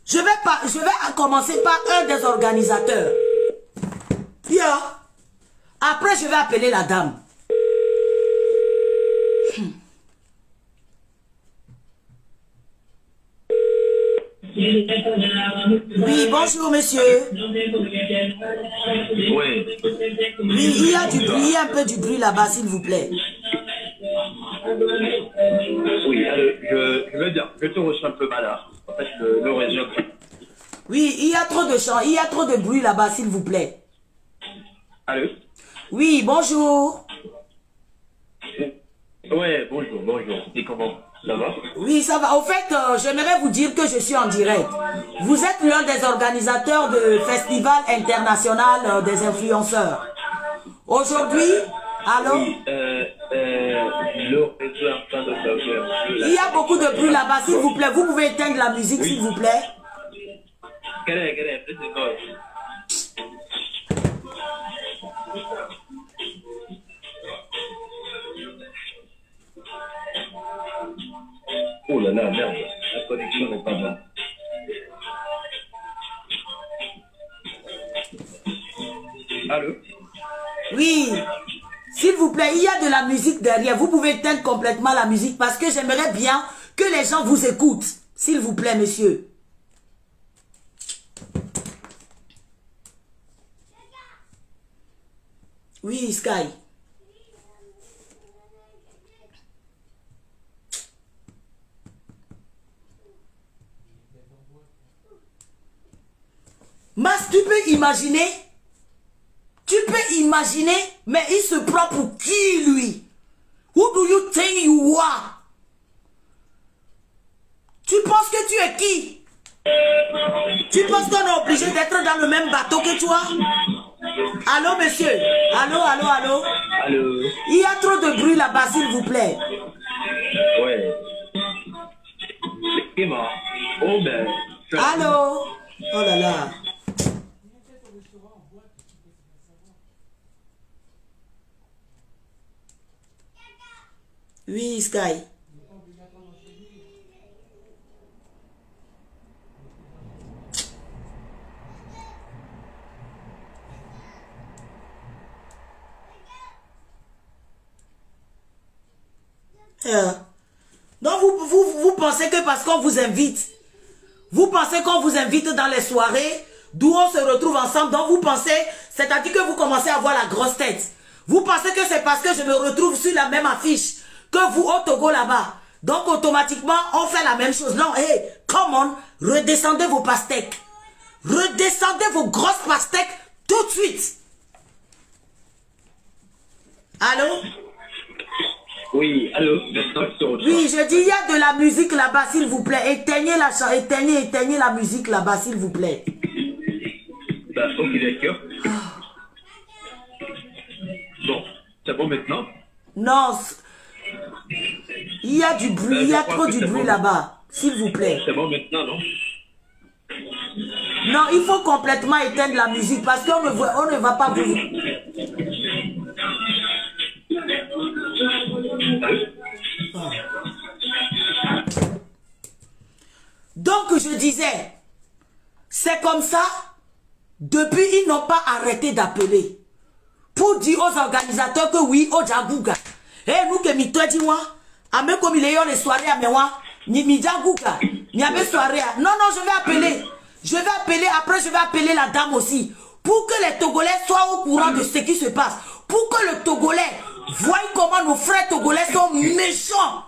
Je vais commencer par un des organisateurs. Bien. Après, je vais appeler la dame. Oui, bonjour, monsieur. Oui. Oui, il y a du bruit, il y a un peu du bruit là-bas, s'il vous plaît. Oui, allez, je veux dire, je te reçois un peu mal là. En fait, le réseau. Oui, il y a trop de chants, il y a trop de bruit là-bas, s'il vous plaît. Allô? Oui, bonjour. Ouais, bonjour, bonjour. Et comment? Ça va? Oui, ça va. Au fait, j'aimerais vous dire que je suis en direct. Vous êtes l'un des organisateurs de Festival international des influenceurs. Aujourd'hui, allô? Oui, le réseau est en train de faire. Il y a beaucoup de bruit là-bas, s'il vous plaît. Vous pouvez éteindre la musique, s'il vous plaît. Quel est, oh là là, merde, la connexion n'est pas bonne. Allô? Oui, s'il vous plaît, il y a de la musique derrière. Vous pouvez éteindre complètement la musique parce que j'aimerais bien que les gens vous écoutent. S'il vous plaît, monsieur. Oui, Sky. Mas, tu peux imaginer? Tu peux imaginer? Mais il se prend pour qui, lui? Who do you think you are? Tu penses que tu es qui? Tu penses qu'on est obligé d'être dans le même bateau que toi? Allô, monsieur? Allô, allô, allô? Allô? Il y a trop de bruit là-bas, s'il vous plaît. Ouais. C'est mort. Oh ben. Allô? Oh là là. Oui, Sky. Donc vous pensez que parce qu'on vous invite, vous pensez qu'on vous invite dans les soirées d'où on se retrouve ensemble, donc vous pensez, c'est-à-dire que vous commencez à avoir la grosse tête. Vous pensez que c'est parce que je me retrouve sur la même affiche que vous au Togo là-bas. Donc automatiquement, on fait la même chose. Non, hey, come on, redescendez vos pastèques. Redescendez vos grosses pastèques tout de suite. Allô? Oui, allô? Oui, je dis, il y a de la musique là-bas, s'il vous plaît. Éteignez la musique là-bas, s'il vous plaît. Bah, ok, d'accord. Bon, c'est bon maintenant? Non, il y a du bruit, il y a trop du bruit là-bas, s'il vous plaît. C'est bon maintenant, non? Non, il faut complètement éteindre la musique parce qu'on ne va pas vous... Donc je disais, c'est comme ça, depuis ils n'ont pas arrêté d'appeler pour dire aux organisateurs que oui, au Djagouga. Et nous que mi toi dis moi, à me comme il y a les soirées à moi, ni mi Djagouga, ni à mes soirées. Non, non, je vais appeler, après je vais appeler la dame aussi, pour que les Togolais soient au courant de ce qui se passe, pour que le Togolais voie comment nos frères Togolais sont méchants.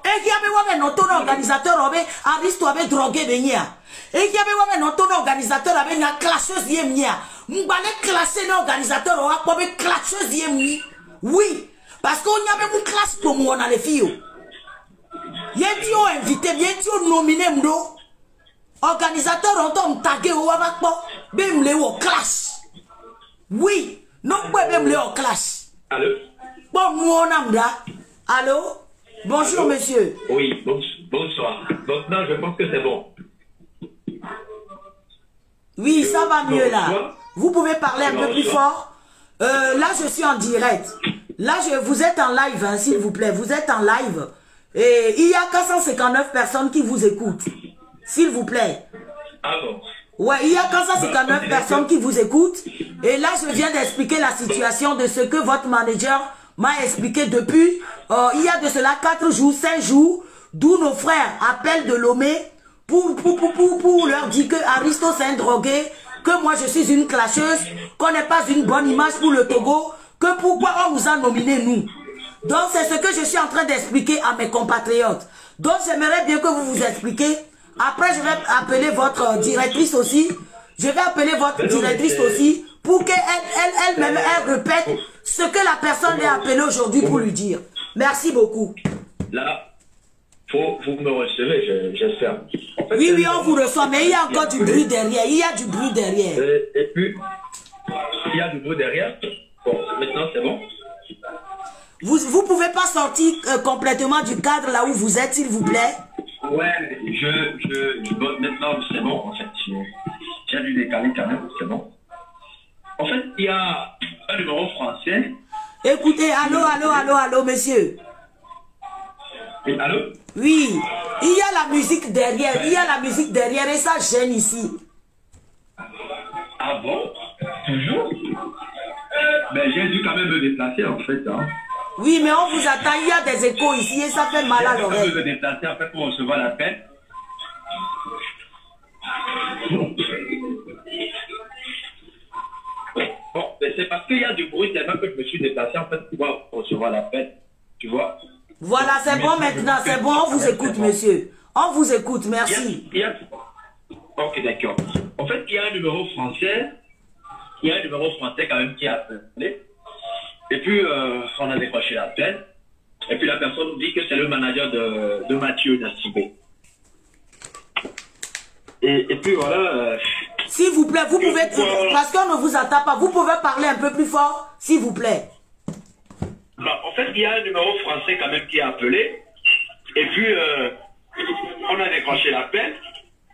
Et qui avait notre organisateur avait Aristo avait drogué Benia. Et qui avait notre organisateur avait une classeuse yemnia. M'balé classer l'organisateur a pas classeuse yemni. Oui, parce qu'on y avait une classe pour moi on a les filles. Yenti ont invité, yenti ont nominé m'do. Organisateur ont tagué au Wabakpo, bemle au clash. Oui, non pas bemle au clash. Allô? Bon, nous on a m'da. Allô? Bonjour, allô? Monsieur. Oui, bonsoir. Maintenant, je pense que c'est bon. Oui, ça va mieux là. Vous pouvez parler un peu plus fort. Là, je suis en direct. Là, vous êtes en live, hein, s'il vous plaît. Vous êtes en live. Et il y a 459 personnes qui vous écoutent. S'il vous plaît. Ah bon? Ouais, il y a 459 personnes qui vous écoutent. Et là, je viens d'expliquer la situation de ce que votre manager m'a expliqué depuis. Il y a de cela 4 jours, 5 jours, d'où nos frères appellent de Lomé pour leur dire que Aristo c'est un drogué, que moi je suis une clasheuse, qu'on n'est pas une bonne image pour le Togo, que pourquoi on nous a nominés nous. Donc c'est ce que je suis en train d'expliquer à mes compatriotes. Donc j'aimerais bien que vous vous expliquiez. Après je vais appeler votre directrice aussi. Je vais appeler votre directrice aussi pour qu'elle-même elle répète ce que la personne lui a appelé aujourd'hui pour lui dire. Merci beaucoup. Là, vous me recevez, j'espère. En fait, oui, on vous reçoit, mais il y a encore du bruit derrière. Il y a du bruit derrière. Et puis, il y a du bruit derrière. Bon, maintenant c'est bon. Vous ne pouvez pas sortir complètement du cadre là où vous êtes, s'il vous plaît. Ouais, bon, maintenant c'est bon en fait. J'ai dû décaler quand même, c'est bon. En fait, il y a un numéro français. Écoutez, allô, monsieur. Et allô? Oui, il y a la musique derrière, et ça gêne ici. Ah bon? Toujours? Ben j'ai dû quand même me déplacer en fait. Hein. Oui, mais on vous attend, il y a des échos ici et ça fait mal à l'oreille. J'ai dû me déplacer en fait pour recevoir l'appel. Bon, c'est parce qu'il y a du bruit tellement que je me suis déplacé en fait pour pouvoir recevoir l'appel. Tu vois? Voilà, c'est bon maintenant, c'est bon, on vous écoute, monsieur. On vous écoute, merci. Ok, d'accord. En fait, il y a un numéro français. Il y a un numéro français quand même qui a appelé. Et puis, on a décroché l'appel. Et puis, la personne nous dit que c'est le manager de Mathieu Nassibé. Et puis, voilà. S'il vous plaît, vous pouvez, parce qu'on ne vous attend pas, vous pouvez parler un peu plus fort, s'il vous plaît. Bah, en fait, il y a un numéro français quand même qui a appelé. Et puis, on a décroché l'appel.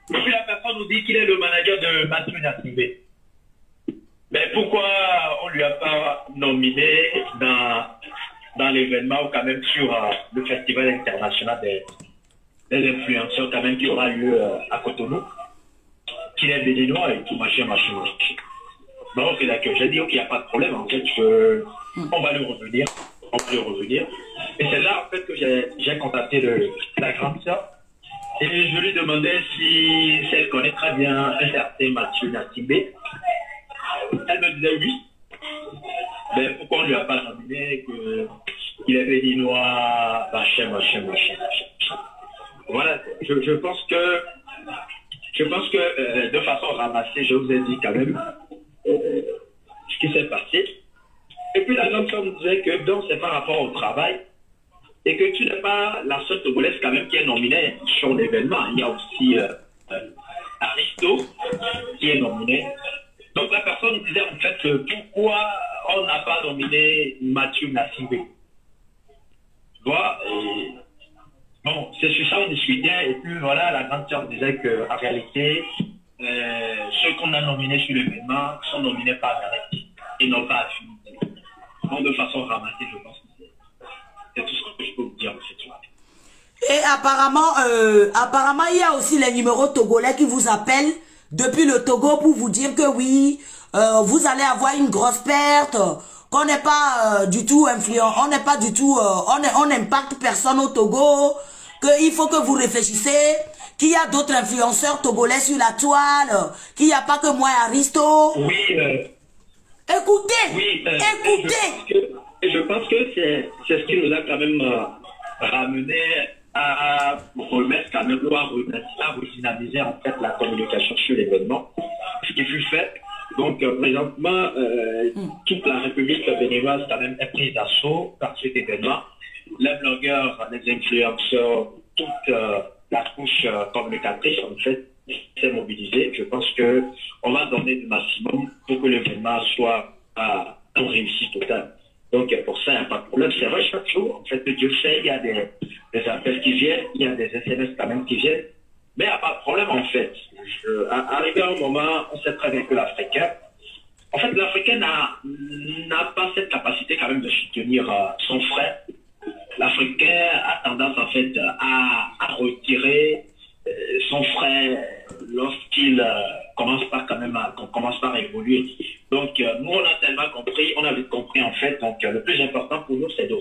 Et puis, la personne nous dit qu'il est le manager de Mathieu Nassibé. Mais pourquoi on ne lui a pas nominé dans l'événement ou quand même sur le Festival international des influenceurs quand même qui aura lieu à Cotonou, qu'il est béninois et tout machin. Bon, ok, d'accord. J'ai dit, ok, il n'y a pas de problème. En fait, on va lui revenir. On peut lui revenir. Et c'est là, en fait, que j'ai contacté la grande sœur. Et je lui demandais si elle connaît très bien un certain Mathieu Nassibé. Elle me disait oui. Mais pourquoi on ne lui a pas nominé qu'il est béninois, machin. Voilà, je pense que de façon ramassée, je vous ai dit quand même ce qui s'est passé. Et puis la grande femme nous disait que donc c'est par rapport au travail et que tu n'es pas la seule Togolaise quand même qui est nominée sur l'événement. Il y a aussi Aristo qui est nominé. Donc la personne disait en fait pourquoi on n'a pas nominé Mathieu Nassibé. Tu vois, bon, c'est sur ça qu'on discutait, et puis voilà, la grande sœur disait qu'en réalité, ceux qu'on a nominés sur l'événement sont nominés par mérite et non pas affinité. Donc de façon ramassée, je pense que c'est tout ce que je peux vous dire en fait. Et apparemment, il y a aussi les numéros togolais qui vous appellent depuis le Togo pour vous dire que oui, vous allez avoir une grosse perte, qu'on n'est pas du tout influent, on n'est pas du tout, on n'impacte personne au Togo, qu'il faut que vous réfléchissez, qu'il y a d'autres influenceurs togolais sur la toile, qu'il n'y a pas que moi et Aristo. Oui, écoutez, oui, écoutez. Je pense que c'est ce qui nous a quand même ramené à remettre quand même, à redynamiser en fait la communication sur l'événement, ce qui fut fait. Donc présentement, toute la République béninoise quand même est prise d'assaut par cet événement. Les blogueurs, les influenceurs, toute la couche communicatrice en fait s'est mobilisée. Je pense que on va donner le maximum pour que l'événement soit en réussite totale. Donc pour ça, il n'y a pas de problème. C'est vrai, chaque jour, en fait, Dieu sait, il y a des appels qui viennent, il y a des SMS quand même qui viennent, mais il n'y a pas de problème en fait. Arrivé à un moment, on sait très bien que l'Africain, en fait, l'Africain n'a pas cette capacité quand même de soutenir son frère. L'Africain a tendance en fait à retirer son frère lorsqu'il commence par évoluer. Donc, nous, on a tellement compris, on a vite compris en fait. Donc, le plus important pour nous, c'est de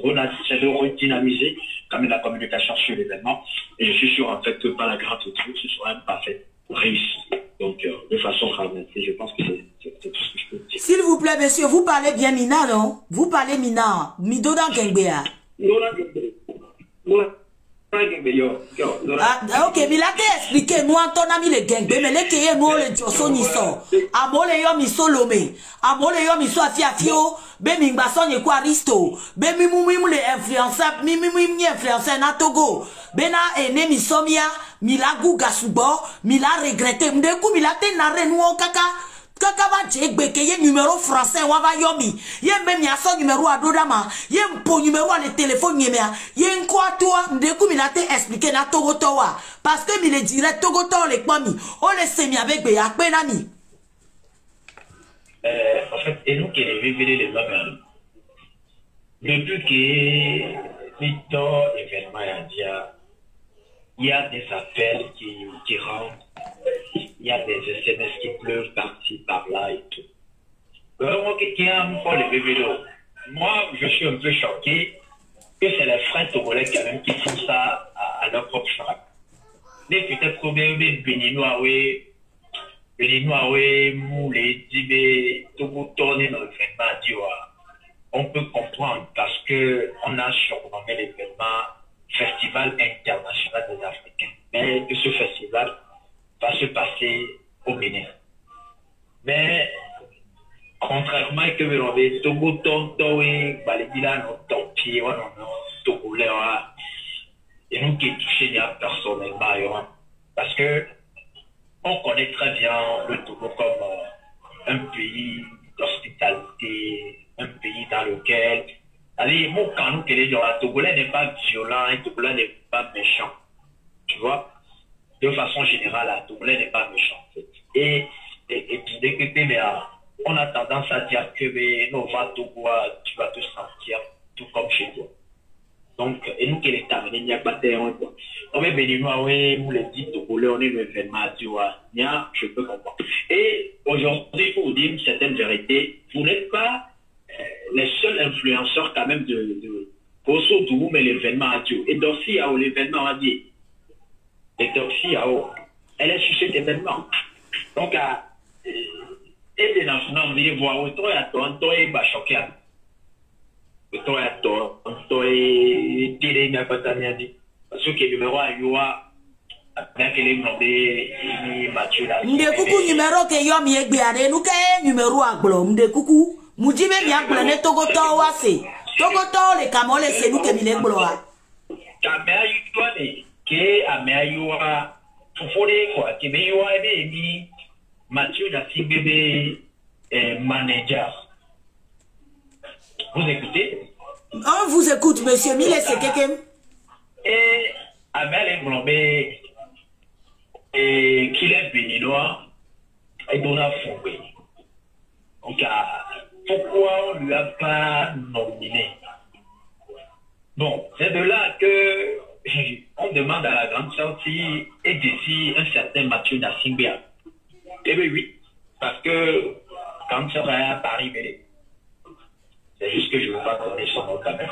redynamiser quand même la communication sur l'événement. Et je suis sûr en fait que par la grâce de Dieu, ce sera un parfait réussi. Donc, de façon pragmatique, je pense que c'est tout ce que je peux dire. S'il vous plaît, monsieur, vous parlez bien Mina, non? Vous parlez Mina. Mido dans Gengbea. Ah, ok, mais là, t'es expliqué, nous, on a mis les Gengbe, mais les Keye, nous, les Djosso, ni sont. Amo, les yom, ils sont lomé. Amo, les yom, ils sont afiafio. Ben, mingbason, yé quoi, Risto. Ben, mimou, les influenceurs, mimou, influenceurs, na Togo. Ben, na, ene, mi somia, mi la gou gasubo, mi la regretté. Mdekou, mi la te nare, nous, au kaka. Kaka va djegbe ke ye numéro français wa va yomi ye même ya son numéro a dodama ye mpo numéro a le téléphone yemea ye nkwa toi ndeku mi na te expliquer na Togo towa parce que mi le direct Togo to le kwami o le semi avec be ya pe nami en fait et nous qui les révéler les hommes depuis que Victor événement a dia il y a des appels qui rentrent. Il y a des SMS qui pleuvent par-ci, par-là et tout. Vraiment, quelqu'un pour les bébés d'eau. Moi, je suis un peu choqué que c'est les frères togolais quand même qui font ça à leur propre frère. Mais peut-être que Béninois, Moulé, Dibé, Togo, tourner dans l'événement, on peut comprendre parce qu'on a surnommé l'événement Festival international des Africains. Mais que ce festival va se passer au Bénin. Mais, contrairement à ce que vous avez, Togo, Tontoé, Balédila, Tontier, Togolais, et nous qui touchons personnellement, parce que on connaît très bien le Togo comme un pays d'hospitalité, un pays dans lequel, allez, mon canon qui est le Togolais n'est pas violent, le Togolais n'est pas méchant, tu vois. De façon générale, la Togolais n'est pas méchant. Et puis, dès que on a tendance à dire que non, va Togo, tu vas te sentir tout comme chez toi. Donc, et nous qui les terminés, il n'y a pas de terrain. On est béninois, oui, vous le dites, Togolais, on est le événement, tu vois. Je peux comprendre. Et aujourd'hui, pour vous dire une certaine vérité, vous n'êtes pas les seuls influenceurs quand même de Koso Doubou, mais l'événement à Dieu. Et donc, si l'événement a dit, et donc, si elle est sur cet événement. Donc, et des enfants, on dit, voir autant à toi, toi, et bah, choqué. Autant à toi, toi, et tiré, n'a pas dit. Parce que le numéro à Yoa, bien qu'elle est demandé, Mathieu, là. M'de coucou numéro que yo mi egbiade, nous que numéro à glo, m'de coucou. Moujibe mi a plané Togo to wase. Togo to le kamole c'est nous que mi le gloa. Kamea yuane ke amea yua fufore quoi ke be yua ebe mi Mathieu la bébé manager. Vous écoutez? On vous écoute monsieur Mille c'est quelqu'un. Et amea le globé et qu'il est béninois et donna foué. Donc pourquoi on ne l'a pas nominé? Bon, c'est de là que on demande à la grande sortie et d'ici un certain Mathieu Nassimbia. Eh bien oui, parce que quand ça va à Paris, c'est juste que je ne veux pas donner son nom quand même.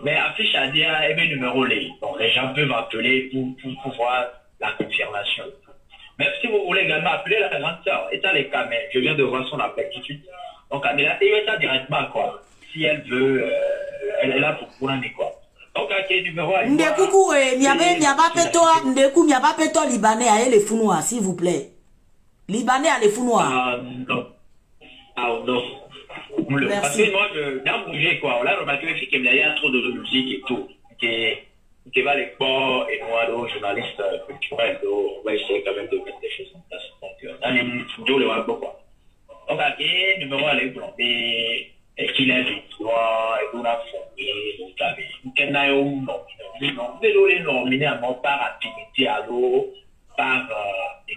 Mais affiche à dire, eh bien numéro les. Bon, les gens peuvent appeler pour voir la confirmation. Même si vous voulez également appeler la grande sœur, étant les cas, mais je viens de voir son appel tout de suite. Donc, elle a ça directement, quoi. Si elle veut, elle est là pour l'année, quoi. Donc, quel numéro à Ndekoukou, n'y a pas pétoa, Ndekou, n'y a pas pétoa libanais à les founois, s'il vous plaît. Libanais à les founois. Ah, non. Ah, non. Parce que moi, dans le projet, quoi, on a remarqué qu'il y a trop de musique et tout. Qui va les sports et moi, journalistes culturels, on va essayer quand même de mettre des choses en place. Donc, dans les studios, les web, quoi. Donc, le numéro à l'écran, et qu'il a victoire, et qu'on a formé, vous savez, qu'il a eu nominé à mon par activité à l'eau, par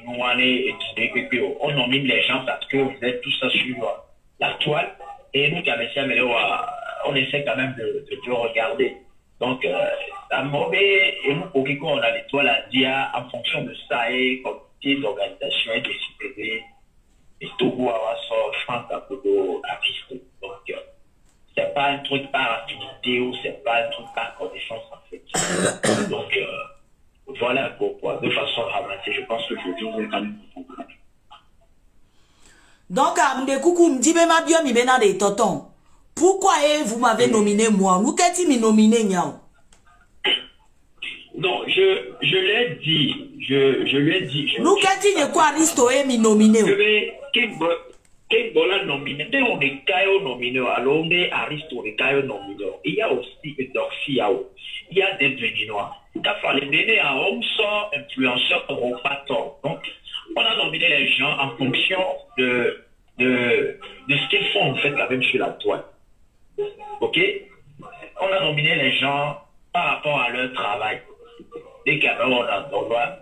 Nouané et Tidé, on nomine les gens parce que vous êtes tous sur la toile, et nous, on essaie quand même de le regarder. Donc, à Mobé, et nous, pour qu'on a l'étoile à dire, en fonction de ça, et comité d'organisation et de CPV, et Togo a son franc à Kodo à Christo. Donc, c'est pas un truc par affinité ou c'est pas un truc par connaissance, en fait. Donc, voilà pourquoi, de façon ramassée, je pense que je vais quand même comprendre. Donc, Amdekoukou me dit, mais ma bien, mi bena des totons. Pourquoi vous m'avez nominé moi? Nous, qu'est-ce qui m'a nominé, Niao? Non, je l'ai dit. Je lui ai dit. Nous, qu'est-ce qui quoi Aristo est mi nominé? Je vais. Quel bola nominé? On est Kayo nominé. Alors, on est Aristo et Kayo nominé. Il y a aussi Dorfiao. Il y a des Béninois. Quand les Béninois, on sont influenceurs au patron. Donc, on a nominé les gens en fonction de ce qu'ils font en fait quand même sur la toile. Ok? On a nominé les gens par rapport à leur travail. Dès qu'il y a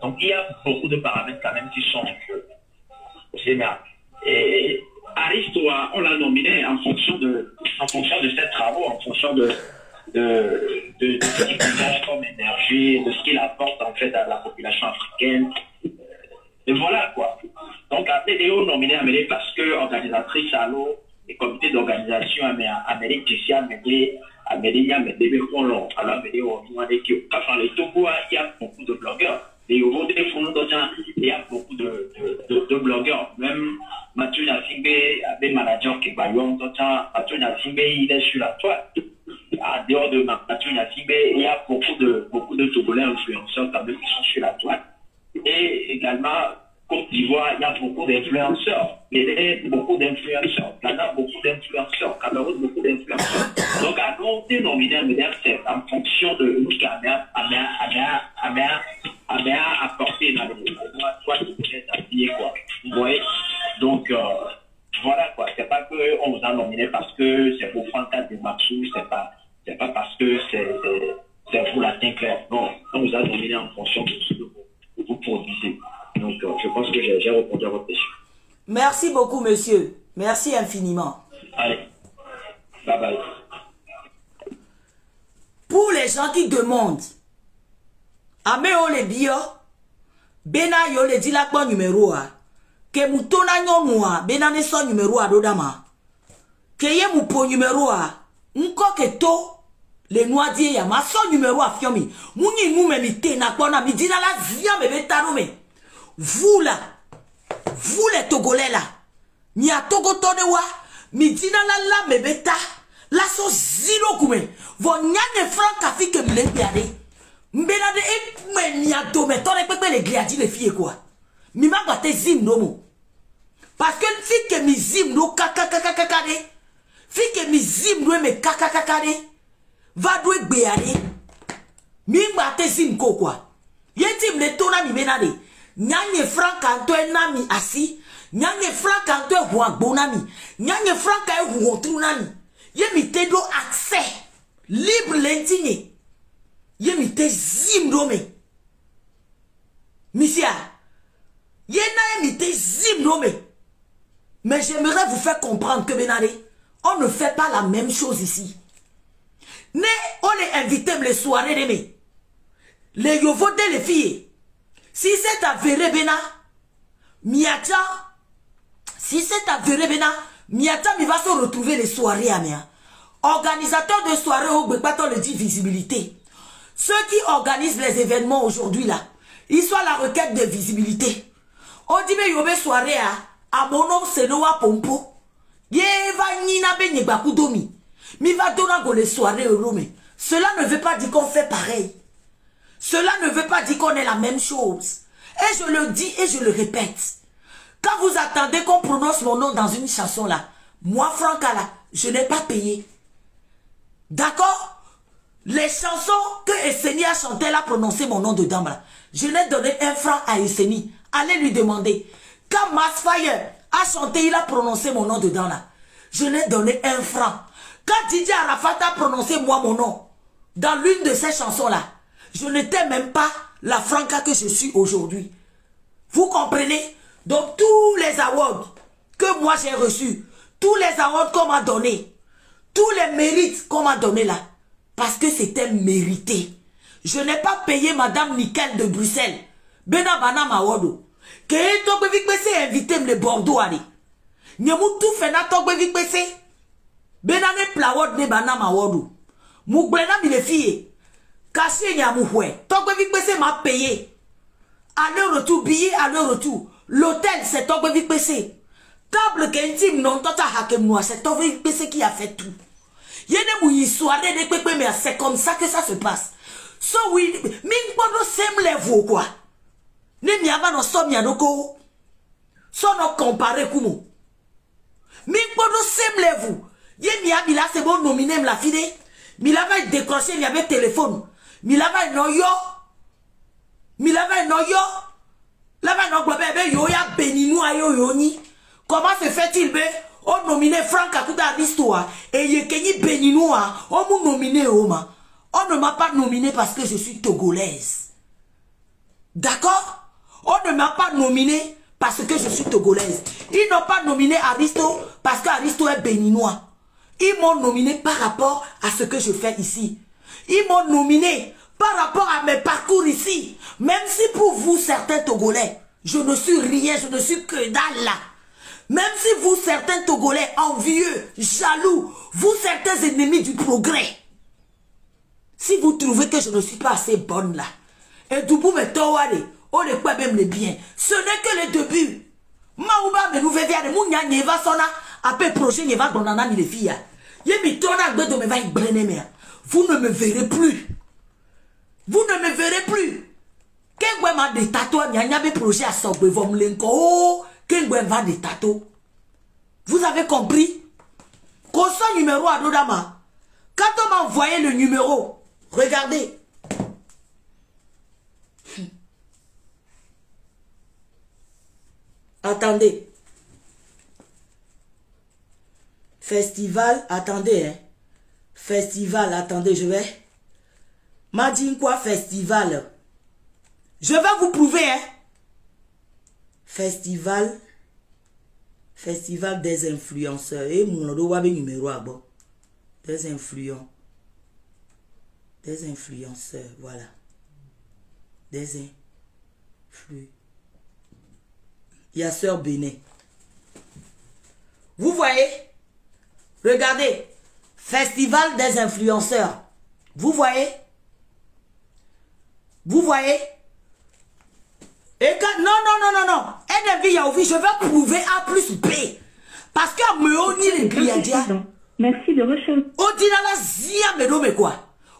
donc il y a beaucoup de paramètres quand même qui sont en jeu. C'est bien. Et Aristoa, on l'a nominé en fonction de ses travaux, en fonction de ce qu'il dégage comme énergie, de ce qu'il apporte en fait à la population africaine. Et voilà quoi. Donc après Léo nominé Amélie parce que organisatrice à l'eau, les comités d'organisation Amélie Tessia Amélie Bécolon, alors Amélie Ouadekio. Quand les Togo, il y a beaucoup de blogueurs. Il y a beaucoup de blogueurs. Même Mathieu Nassimbe, avec manager qui va Mathieu Nassimbe, il est sur la toile. En dehors de Mathieu Nassimbe, il y a beaucoup de Togolais influenceurs quand même qui sont sur la toile. Et également, Côte d'Ivoire, il y a beaucoup d'influenceurs. Il y a beaucoup d'influenceurs. Ghana, beaucoup d'influenceurs. Cameroun, beaucoup d'influenceurs. Donc, à nous dénominer, c'est en fonction de ce qu'Amea a apporté dans le mouvement, soit qui peut s'appuyer, quoi. Vous voyez? Donc, voilà, quoi. C'est pas qu'on vous a nominé parce que c'est pour prendre de Maxou, c'est pas parce que c'est pour la clair. Non, on vous a nominé en fonction de ce que vous produisez. Donc, je pense que j'ai répondu à votre question. Merci beaucoup, monsieur. Merci infiniment. Allez, bye bye. Pour les gens qui demandent, Ameo le bio, Bena yo le dit la bonne numéro a, que moutona nyonwa, Bena ne son numéro a dodama, que ye moupo numéro a, nko que to, les noix d'hier ya, ma son numéro a fiomi, mouni mou me mite na kona, mi dina la zia me betanome. Vous là, vous les Togolais là, ni a Togo todewa, mi dina la me beta, la so zero kume, vo nyane franc afi que me biade, mbena de e me ni a do me tone pepe les gliadi les filles quoi, mi ma bate zim no mo, parce que fi que mi zim no kakakakakade, fi que mi zim no me kakakakade, va doué beade, mi bate zim ko quoi, yeti me tona mi benade. Nyanye franc anto nami asi, nyanye franc anto huagbonami, nyanye franc a huotrunami. Ye mi te do accès libre lentine. Ye mi te zimdome. Misia, ye na mi te zimdome. Mais j'aimerais vous faire comprendre que Benade, on ne fait pas la même chose ici. Ne, on est invité les soirées de mes. Les yovote les filles. Si c'est avéré, Bena, Miata, si c'est avéré, Bena, Miata, il va se retrouver les soirées à Mia. Organisateur de soirées, au Bekbaton le dit visibilité. Ceux qui organisent les événements aujourd'hui là, ils sont à la requête de visibilité. On dit, mais yobé soirée à mon nom, c'est Noah Pompo. Ye va nina benye bakudomi. Mi va donner les soirées au Rome. Cela ne veut pas dire qu'on fait pareil. Cela ne veut pas dire qu'on est la même chose. Et je le dis et je le répète. Quand vous attendez qu'on prononce mon nom dans une chanson là, moi, Franca là, je n'ai pas payé. D'accord? Les chansons que Esseni a chanté là, prononcé mon nom dedans là, je n'ai donné un franc à Esseni. Allez lui demander. Quand Massfire a chanté, il a prononcé mon nom dedans là. Je n'ai donné un franc. Quand Didier Arafat a prononcé moi mon nom, dans l'une de ces chansons là, je n'étais même pas la Franca que je suis aujourd'hui. Vous comprenez? Donc tous les awards que moi j'ai reçus, tous les awards qu'on m'a donné, tous les mérites qu'on m'a donné là, Parce que c'était mérité. Je n'ai pas payé Madame Nickel de Bruxelles. Bena bana mawodo. Que to bevi pese invité me Bordeaux ali. Nyemu tout fait na to bevi pese. Bena ne plawod ne bana mawodo. Mouglena mi le fille. Caché nyamu hwe. To bevi pese m'a payé. Aller-retour, billet, aller-retour. L'hôtel, c'est to bevi pese. Table qu'intime non tota hakemnoa, c'est to bevi pese qui a fait tout. Yene mou soirée de pepe, mais c'est comme ça que ça se passe. So oui, ming pono sem levo quoi. Ne miava no som yanoko. So no compare kumo. Ming pono sem levo. Ye miabila c'est bon nominé la fille. Mila va décrocher, il y avait téléphone. Mila va no yo. Mila va no yo. La va no bébé yo ya beninu ayo yoni. Comment se fait-il be? On nominé Franck Akuta l'histoire et Yekeni Beninois, on m'a nominé Oma. On ne m'a pas nominé parce que je suis togolaise. D'accord? On ne m'a pas nominé parce que je suis togolaise. Ils n'ont pas nominé Aristo parce qu'Aristo est béninois. Ils m'ont nominé par rapport à ce que je fais ici. Ils m'ont nominé par rapport à mes parcours ici. Même si pour vous, certains Togolais, je ne suis rien, je ne suis que dalle là. Même si vous, certains Togolais, envieux, jaloux, vous, certains ennemis du progrès, si vous trouvez que je ne suis pas assez bonne là, et du bout me towale, on ne peut même les biens, ce n'est que le début. Maouba me nouvelle vie, mounya neva sona, après projet neva donana ni les filles. Yemi tona gbedo me va y brener. Vous ne me verrez plus. Vous ne me verrez plus. Qu'est-ce que m'a des tatouages, n'y a pas de projet à sortir, vous me l'enco. Va des tatos. Vous avez compris? Qu'on soit numéro à Dodama. Quand on m'a envoyé le numéro, regardez. Attendez. Festival, attendez, hein. Festival, attendez, je vais. M'a dit quoi, festival? Je vais vous prouver, hein. Festival des influenceurs. Et mon doigt numéro à bord. Des influenceurs, voilà. Des influenceurs. Il y a Sœur Béné. Vous voyez? Regardez. Festival des influenceurs. Vous voyez? Vous voyez? Et quand, non. Je vais prouver A plus B. Parce qu'à me ni les grilladiens. Merci de rechercher. Odinala zia me dome quoi?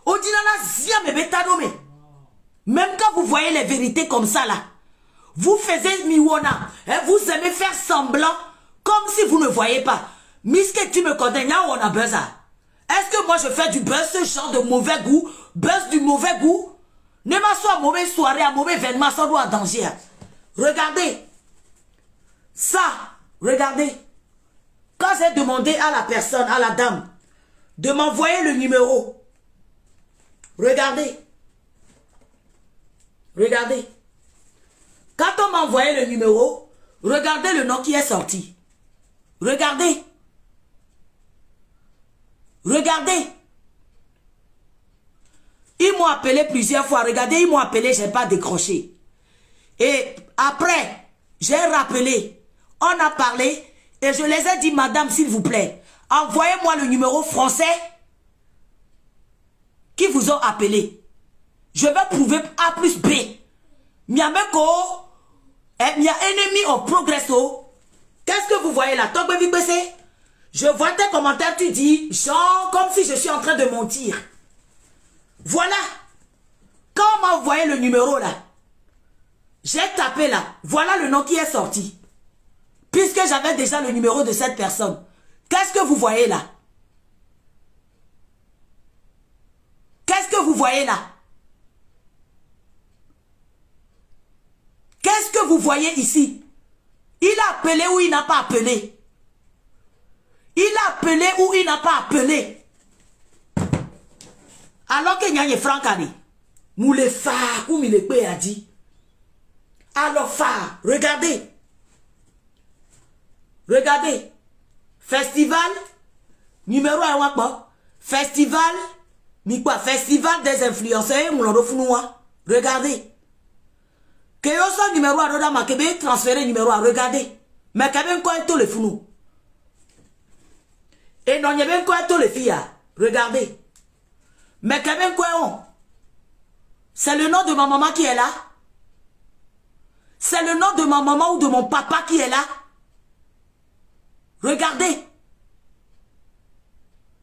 Odinala zia me beta dome. Même quand vous voyez les vérités comme ça là, vous faites miwona. Vous aimez faire semblant comme si vous ne voyez pas. Miske tu me connais, là on a besoin. Est-ce que moi je fais du buzz, ce genre de mauvais goût? Buzz du mauvais goût? Ne m'a soit mauvaise soirée, à mauvais événement, ça doit danger. Regardez. Ça, regardez. Quand j'ai demandé à la personne, à la dame, de m'envoyer le numéro. Regardez. Regardez. Quand on m'a envoyé le numéro, regardez le nom qui est sorti. Regardez. Regardez. Ils m'ont appelé plusieurs fois. Regardez, ils m'ont appelé, je n'ai pas décroché. Et après, j'ai rappelé. On a parlé et je les ai dit, madame, s'il vous plaît, envoyez-moi le numéro français qui vous ont appelé. Je vais prouver A plus B. Miameko, mia ennemi au progresso. Qu'est-ce que vous voyez là? Je vois tes commentaires, tu dis, genre, comme si je suis en train de mentir. Voilà. Quand on m'a envoyé le numéro là, j'ai tapé là. Voilà le nom qui est sorti. Puisque j'avais déjà le numéro de cette personne. Qu'est-ce que vous voyez là? Qu'est-ce que vous voyez là? Qu'est-ce que vous voyez ici? Il a appelé ou il n'a pas appelé? Il a appelé ou il n'a pas appelé? Alors que Nyanye Franck a dit, moule phare ou mille pe a dit. Alors phare, regardez. Regardez. Festival, numéro 1, festival Mikwa festival des influenceurs, regardez. Que yo son numéro à Roda Makebe transférer numéro à regardez. Mais quand même quoi est tout le fou. Et non y a même quoi tout les filles. Regardez. Mais quand même quoi on. C'est le nom de ma maman qui est là. C'est le nom de ma maman ou de mon papa qui est là. Regardez.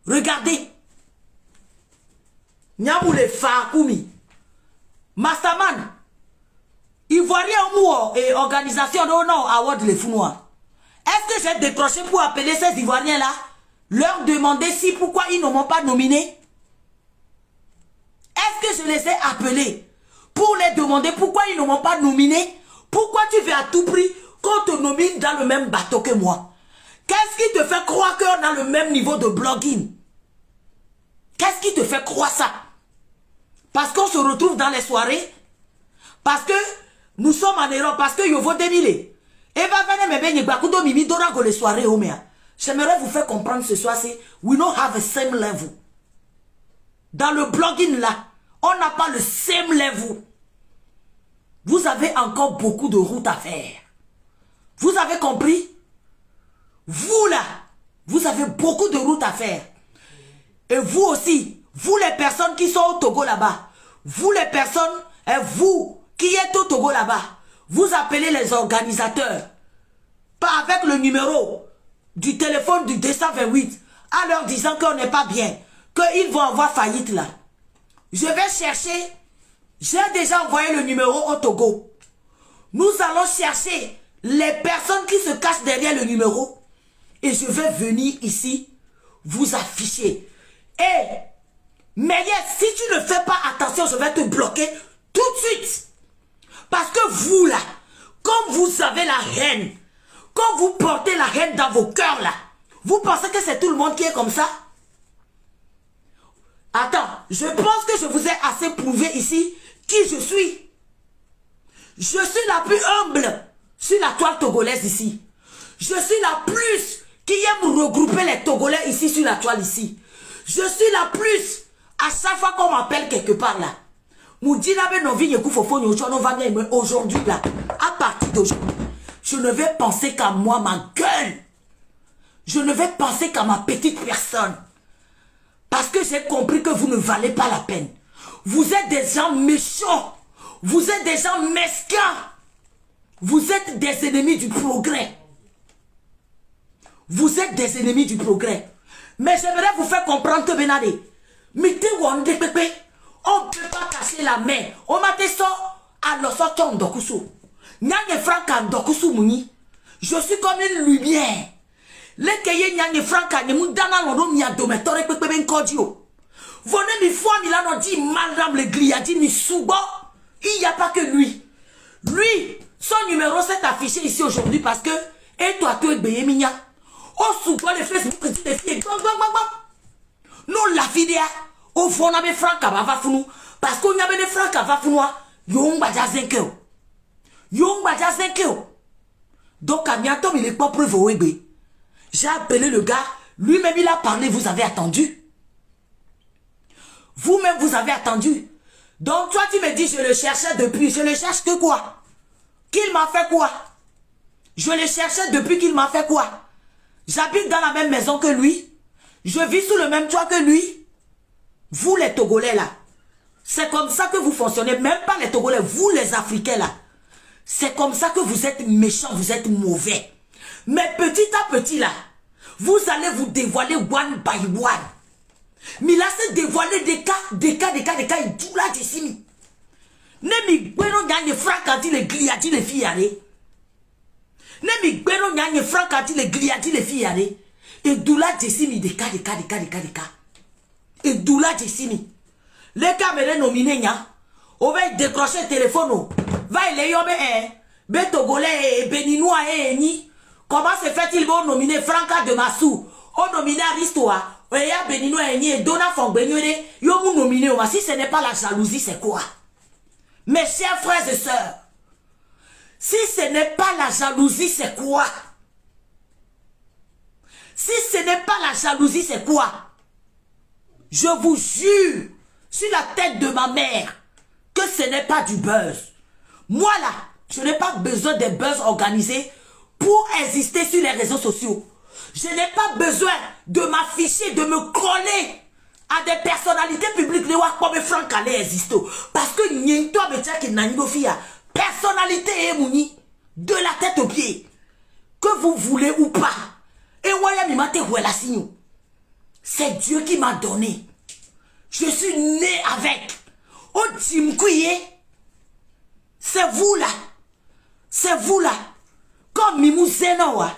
Regardez. Nyamou le Fakoumi. Masterman. Ivoirien ou et organisation de non award les Founois. Est-ce que j'ai décroché pour appeler ces Ivoiriens là? Leur demander si pourquoi ils ne m'ont pas nominé? Est-ce que je les ai appelés pour les demander pourquoi ils ne m'ont pas nominé? Pourquoi tu veux à tout prix qu'on te nomine dans le même bateau que moi? Qu'est-ce qui te fait croire qu'on a le même niveau de blogging? Qu'est-ce qui te fait croire ça? Parce qu'on se retrouve dans les soirées? Parce que nous sommes en erreur? Parce que Yovo Demile? Et va venir me baigner Bakudo Mimi Dorago les soirées au mea. J'aimerais vous faire comprendre ce soir, c'est we don't have the same level. Dans le blogging là, on n'a pas le same level. Vous avez encore beaucoup de route à faire. Vous avez compris? Vous là, vous avez beaucoup de route à faire. Et vous aussi, vous les personnes qui sont au Togo là-bas, vous les personnes, et vous qui êtes au Togo là-bas, vous appelez les organisateurs, pas avec le numéro du téléphone du 228, en leur disant qu'on n'est pas bien, qu'ils vont avoir faillite là. Je vais chercher, j'ai déjà envoyé le numéro au Togo. Nous allons chercher les personnes qui se cachent derrière le numéro et je vais venir ici vous afficher. Et, mais si tu ne fais pas attention, je vais te bloquer tout de suite. Parce que vous là, comme vous avez la haine, quand vous portez la haine dans vos cœurs là, vous pensez que c'est tout le monde qui est comme ça? Attends, je pense que je vous ai assez prouvé ici qui je suis. Je suis la plus humble sur la toile togolaise ici. Je suis la plus qui aime regrouper les Togolais ici sur la toile ici. Je suis la plus à chaque fois qu'on m'appelle quelque part là. Aujourd'hui là, à partir d'aujourd'hui, je ne vais penser qu'à moi, ma gueule. Je ne vais penser qu'à ma petite personne. Parce que j'ai compris que vous ne valez pas la peine. Vous êtes des gens méchants. Vous êtes des gens mesquins. Vous êtes des ennemis du progrès. Vous êtes des ennemis du progrès. Mais j'aimerais vous faire comprendre que Benade, on ne peut pas cacher la main. On m'a dit ça à l'ossoton d'Okusu. Nyanye Franka d'Okusu Mouni. Je suis comme une lumière. Les keye Nyanye Franka ne moudana l'on mi a dometore pepe ben kodio. Venez mi foi mi l'on dit madame le gliadi mi souba. Il n'y a pas que lui. Lui, son numéro s'est affiché ici aujourd'hui parce que et toi tu es béminia. Oh souba les Facebook des filles. Non la vidéo. Au fond, on a des francs à Bafounou. Parce qu'on y avait des francs à Bafounou. Yon Badja Zenkeo. Yon Badja Zenkeo. Donc, à bientôt, il n'est pas preuve au Wébé. J'ai appelé le gars. Lui-même, il a parlé. Vous avez attendu. Vous-même, vous avez attendu. Donc, toi, tu me dis, je le cherchais depuis. Je le cherche que quoi? Qu'il m'a fait quoi? Je le cherchais depuis qu'il m'a fait quoi? J'habite dans la même maison que lui. Je vis sous le même toit que lui. Vous les Togolais là, c'est comme ça que vous fonctionnez, même pas les Togolais, vous les Africains là. C'est comme ça que vous êtes méchants, vous êtes mauvais. Mais petit à petit là, vous allez vous dévoiler one by one. Mais là c'est dévoiler des cas, et tout là d'ici. Nemi gweno nyanye frankati les gliadi les filles allez. Nemi gweno nyanye frankati les gliadi les filles allez. Et d'où là d'ici des cas. Et d'où là Jessini. Les caméras nominés, on va décrocher le téléphone. Va il est be Togolais et Béninois et ni. Comment se fait-il bon nominer Franca de Massou? On nomine Aristoa. Et ya Béninois et ni et Dona Fongbenyore. Yo mou nominé. Si ce n'est pas la jalousie, c'est quoi? Mes chers frères et sœurs. Si ce n'est pas la jalousie, c'est quoi? Si ce n'est pas la jalousie, c'est quoi? Je vous jure, sur la tête de ma mère, que ce n'est pas du buzz. Moi là, je n'ai pas besoin des buzz organisés pour exister sur les réseaux sociaux. Je n'ai pas besoin de m'afficher, de me coller à des personnalités publiques comme Franck allait exister. Parce que toi, personnalité est mouni de la tête aux pieds. Que vous voulez ou pas. Et c'est Dieu qui m'a donné. Je suis né avec. Oh, c'est vous là. C'est vous là. Comme Mimou Zenoa.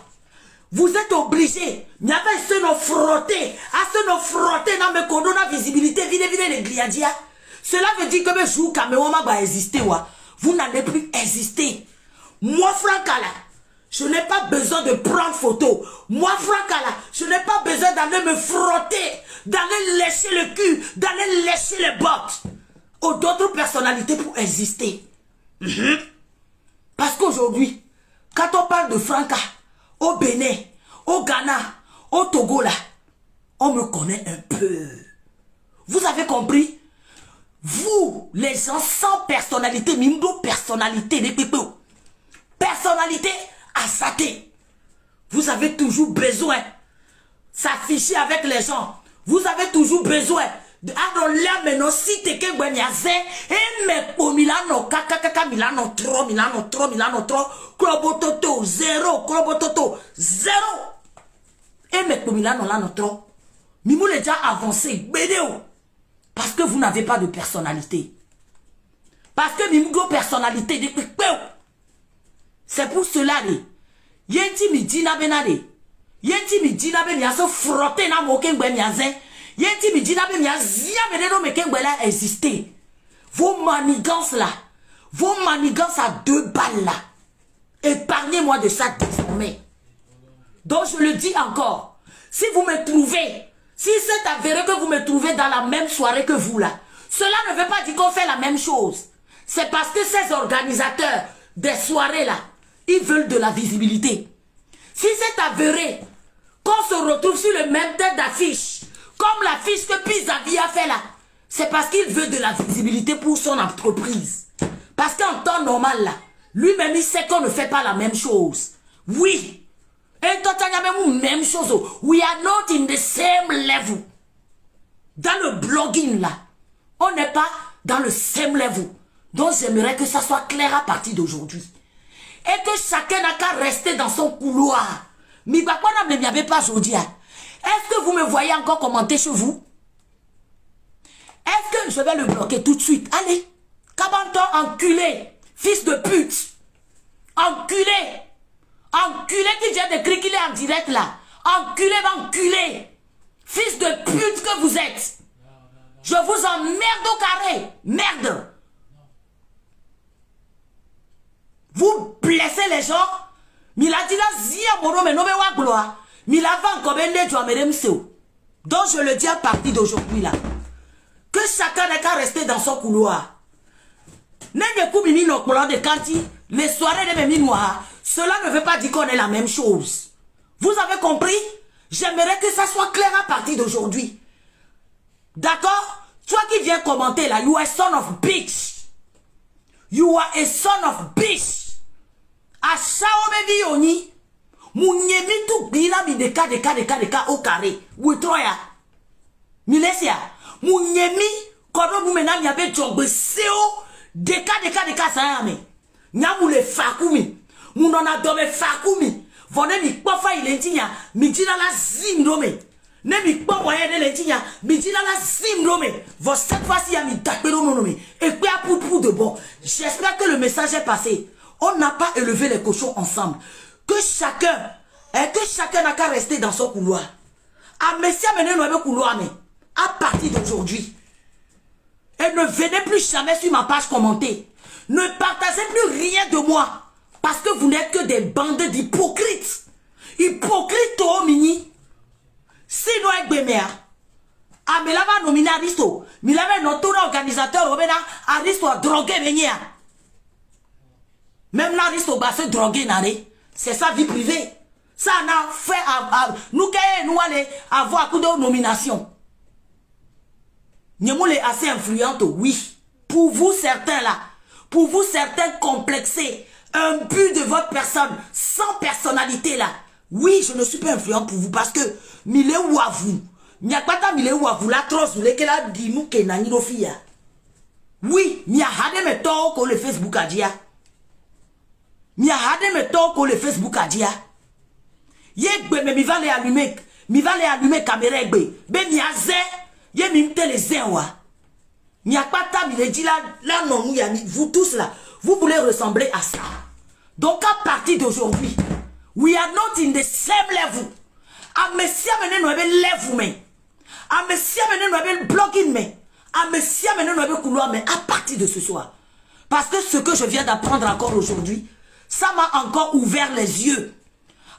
Vous êtes obligés. Il y avait ce nom frotté. À ce nom frotté dans mes condos, dans la visibilité, vide les gliadia. Cela veut dire que mes jours Cameroun va exister. Vous n'allez plus exister. Moi, Francala, je n'ai pas besoin de prendre photo. Moi, Francala, je n'ai pas besoin d'aller me frotter, d'aller lécher le cul, d'aller lécher les bottes. Ou d'autres personnalités pour exister. Parce qu'aujourd'hui, quand on parle de Franca, au Bénin, au Ghana, au Togo là, on me connaît un peu. Vous avez compris? Vous, les gens sans personnalité, mimdo personnalité, les pépés, personnalité assaté. Vous avez toujours besoin de s'afficher avec les gens. Vous avez toujours besoin de maintenant si t'es que Gwenyaze et me po Milano kaka Milano trop Klobototo zéro et me po Milano là trop Mimou les déjà avancé bédéo parce que vous n'avez pas de personnalité, parce que Mimou de personnalité depuis c'est pour cela yenti mi dina benade yenti mi dina ben ya so frotter na moken Gwenyaze. Yenti mi dina be mi azia meneno meken gwela exister. Vos manigances là, vos manigances à 2 balles là, épargnez-moi de ça désormais. Donc je le dis encore, si vous me trouvez, si c'est avéré que vous me trouvez dans la même soirée que vous là, cela ne veut pas dire qu'on fait la même chose. C'est parce que ces organisateurs des soirées là, ils veulent de la visibilité. Si c'est avéré qu'on se retrouve sur le même tête d'affiche, comme l'affiche que Pizavi a fait là, c'est parce qu'il veut de la visibilité pour son entreprise. Parce qu'en temps normal là, lui-même il sait qu'on ne fait pas la même chose. Oui. Et toi, tu as même même chose. We are not in the same level. Dans le blogging là, on n'est pas dans le same level. Donc j'aimerais que ça soit clair à partir d'aujourd'hui. Et que chacun n'a qu'à rester dans son couloir. Mais pourquoi ne m'y avait pas aujourd'hui? Est-ce que vous me voyez encore commenter chez vous? Est-ce que je vais le bloquer tout de suite? Allez, Cabanton, enculé, fils de pute, enculé, enculé qui vient d'écrire qu'il est en direct là, enculé, enculé, fils de pute que vous êtes. Je vous emmerde au carré, merde. Vous blessez les gens, mais il a dit là, zia moro mais non mais wa gloire. Donc je le dis à partir d'aujourd'hui là, que chacun n'est qu'à rester dans son couloir. Les soirées de Mémi Noir, cela ne veut pas dire qu'on est la même chose. Vous avez compris? J'aimerais que ça soit clair à partir d'aujourd'hui. D'accord? Toi qui viens commenter là, you are a son of bitch. You are a son of bitch. A Sao Baby Oni. Mounyemi tout bila mi deka au carré. Ouetroya. Milesia. Mounyemi kodo moumena mi abe jogbe seo deka sayame. Nyamu le fakumi. Mounona dome fakumi. Vone mi pofa ilentinya. Mi dina la zim dome. Ne mi pofa ilentinya. Mi dina la zim dome. Vos cette fois-ci a mi dakbero nome. Et puis à pour de bon. J'espère que le message est passé. On n'a pas élevé les cochons ensemble. Que chacun n'a qu'à rester dans son couloir. À Messia mener le couloir, mais à partir d'aujourd'hui. Et ne venez plus jamais sur ma page commenter. Ne partagez plus rien de moi. Parce que vous n'êtes que des bandes d'hypocrites. Hypocrites au mini. Sinon, avec Béméa. Ah, mais là, va nominer Aristo. Mais là, va notre organisateur, Aristo a drogué Bénéa. Même là, Aristo va se droguer, c'est sa vie privée. Ça n'a fait nous allons avoir coup de nomination. Nyemou est assez influente, oui. Pour vous certains là, pour vous certains complexés, un but de votre personne, sans personnalité là. Oui, je ne suis pas influente pour vous parce que mille ou à vous. N'y a pas ta mille ou à vous la trosse ou lesquels a dit nous que nani no fia. Oui, m'y a hadé mes torts que le Facebook a dit. M'y a hadé mes torts que le Facebook a dit. Yek be me mi va les allumer caméra gbe. Be mi a zé, ye mi mte les zé wa. M'y a pas ta mille dit là non nous y a vous tous là, vous voulez ressembler à ça. Donc à partir d'aujourd'hui, we are not in the same level. A messia menen no be level me. A messia menen no be blogging me. A messia menen no be couloir me à partir de ce soir. Parce que ce que je viens d'apprendre encore aujourd'hui, ça m'a encore ouvert les yeux.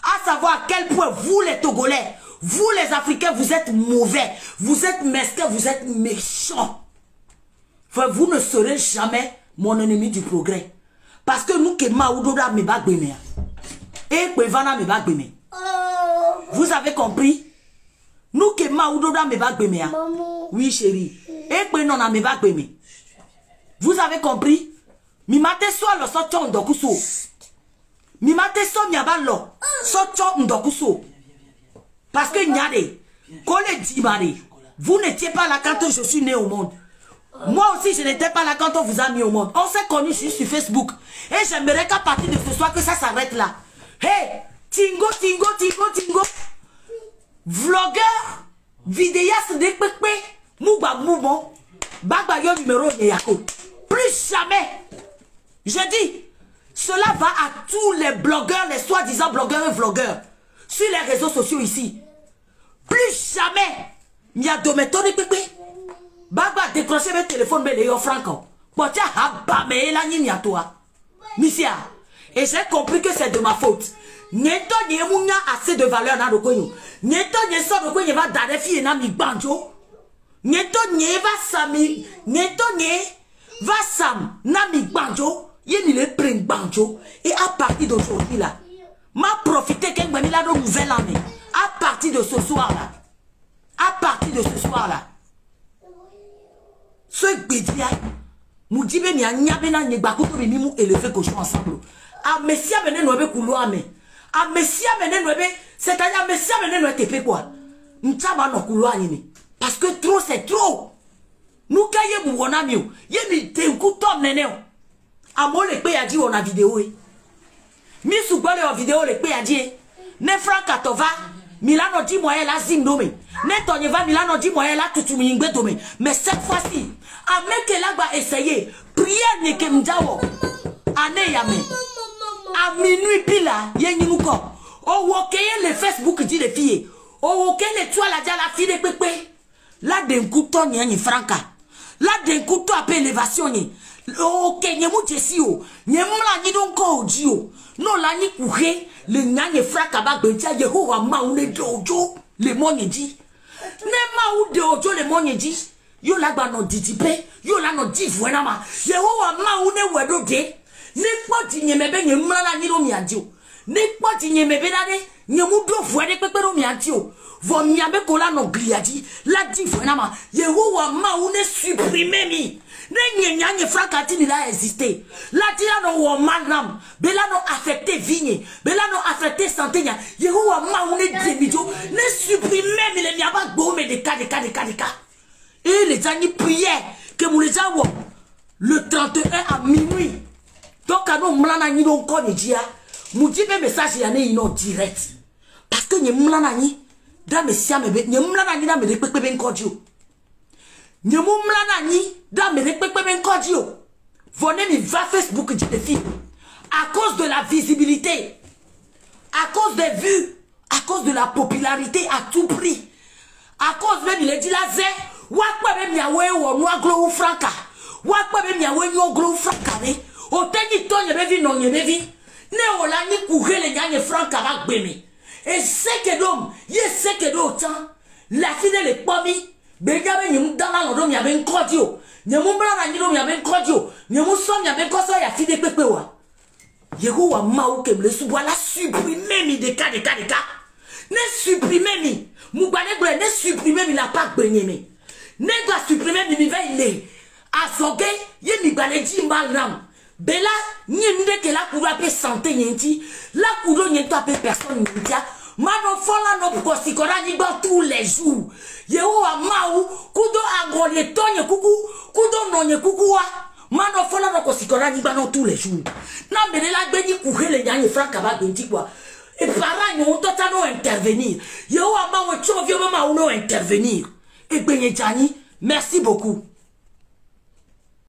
À savoir à quel point vous les Togolais, vous les Africains, vous êtes mauvais, vous êtes mesquins, vous êtes méchants. Enfin, vous ne serez jamais mon ennemi du progrès. Parce que nous, vous avez compris? Nous, oui, chérie. Vous avez compris? Mi mate so lo so chon dokuso. Mi mate so mi abalo so chon dokuso. Parce que nyade, kole dimare. Vous n'étiez pas là quand je suis né au monde. Moi aussi, je n'étais pas là quand on vous a mis au monde. On s'est connus sur Facebook. Et j'aimerais qu'à partir de ce soir, que ça s'arrête là. Hey, Tingo. Vlogueur, vidéaste de Pekpe, Mouba Moubon, Bagbayo numéro de Yako. Plus jamais. Je dis, cela va à tous les blogueurs, les soi-disant blogueurs et vlogueurs, sur les réseaux sociaux ici. Plus jamais. Il y a deux méthodes de Pekpe. Bagba décrocher mes téléphones, mais les franco. Potia haba me la ni toi. Misia. Et j'ai compris que c'est de ma faute. Neto nye munya assez de valeur na dokonyo. Neto nye so dokonyo va darefi na mi banjo. Neto nye va sami. Neto nye va sam na mi banjo. Yeni le prend banjo. Et à partir d'aujourd'hui là, m'a profité qu'elle m'a mis la nouvelle année. À partir de ce soir là. À partir de ce soir là. Ce bédia, Moudibe mi a nyabena nyegbakuto mi mu élevé cochon ensemble. A messia menen no be couloir me. A messia menen no be, c'est-à-dire messia menen no tepe quoi. Ntaba no couloir ni. Parce que trop c'est trop. Nous kaye bu wona mi o. Ye mi te nkutom nene o. Amo le pe ya di wona vidéo e. Mi sugbole o vidéo le pe ya di e. Ne franc atova. Milano dit moyen la zim domé. Ne tonyeva Milano dit moyen la tutu mingbe domé. Mais cette fois-ci, avec la va essayer. Prière ne kemdao. Ane yame. À minuit pila, yenyimuko. O wokeye le Facebook dit les filles. O wokeye le toi la dia la fille de pepe. La d'un couteau ni franca. La d'un couteau à élévation ni. Ok, nyemu jesio. Nyemula ni donc audio. Non la ni couché. Le nyanye fraka ba bentia Yehowa maune dojo. Le monye dit. Ne ma ou dojo le monye dit. Yo la ba no didipe. Yo la no divuenama. Yehowa maune wedo de. Ne kwa di nyemebe nyemula la ni do miadio. Ne kwa di nyemebe dade. Nyemu do vuede pepero miadio. Vo miabe kola no gliadi. La divuenama. Yehowa maune supprimer mi. Ne nyanye frankati ni la existé. La tira no wo manam. Bela no affecté vigne. Bela no affecté santé nya. Yehowa maune demidio. Ne supprimer mi le miaba gome de ka. Et les amis prièrent que nous les avons le 31 à minuit. Donc à nous mlana ni don ko ni dia. Mu di be message ya ne ino direct. Parce que ni mlana ni da me sia mebe, ni mlana ni da me pepe ben kodio. Ni mlana ni da me pepe ben kodio. Venez mi va Facebook dit les filles. À cause de la visibilité, à cause des vues, à cause de la popularité à tout prix. À cause même il est dit la zé, wakwa même yawe ou noa glo franca. Wakwa même yawe yo glo franca ne. O teni to nyebevi non nyebevi. Ne ola ni courir les gagne franca va gbemi. Et c'est que donc, ye c'est que d'autant la fille les pomi, benjabe nyum dans la ndom ya ben kodio. Nyemu bla na ndom ya ben kodio. Nyemu som ya ben koso ya fille pepe wa. Yehowa maou kem le subwa la supprimer mi de ka. Ne supprimer mi. Moubane ble ne supprimer mi la pas gbenyeme. N'est-ce supprimer l'univers il est. Azogue, yé mi baleji malam. Bela, n'y que la cour appelle santé yenti. La cour n'y est personne yentia. Mano fola no kosikora ni ba tous les jours. Yeho amaou, kudo agole tonye kuku, kudo nonye kukuwa. Mano fola no kosikora ni ba no tous les jours. Na mele la beni kuhele nyanye franka ba benti kwa. Et parents nous ont intervenir. Yeho amaou chovio mama uno intervenir. Et benye jani, merci beaucoup.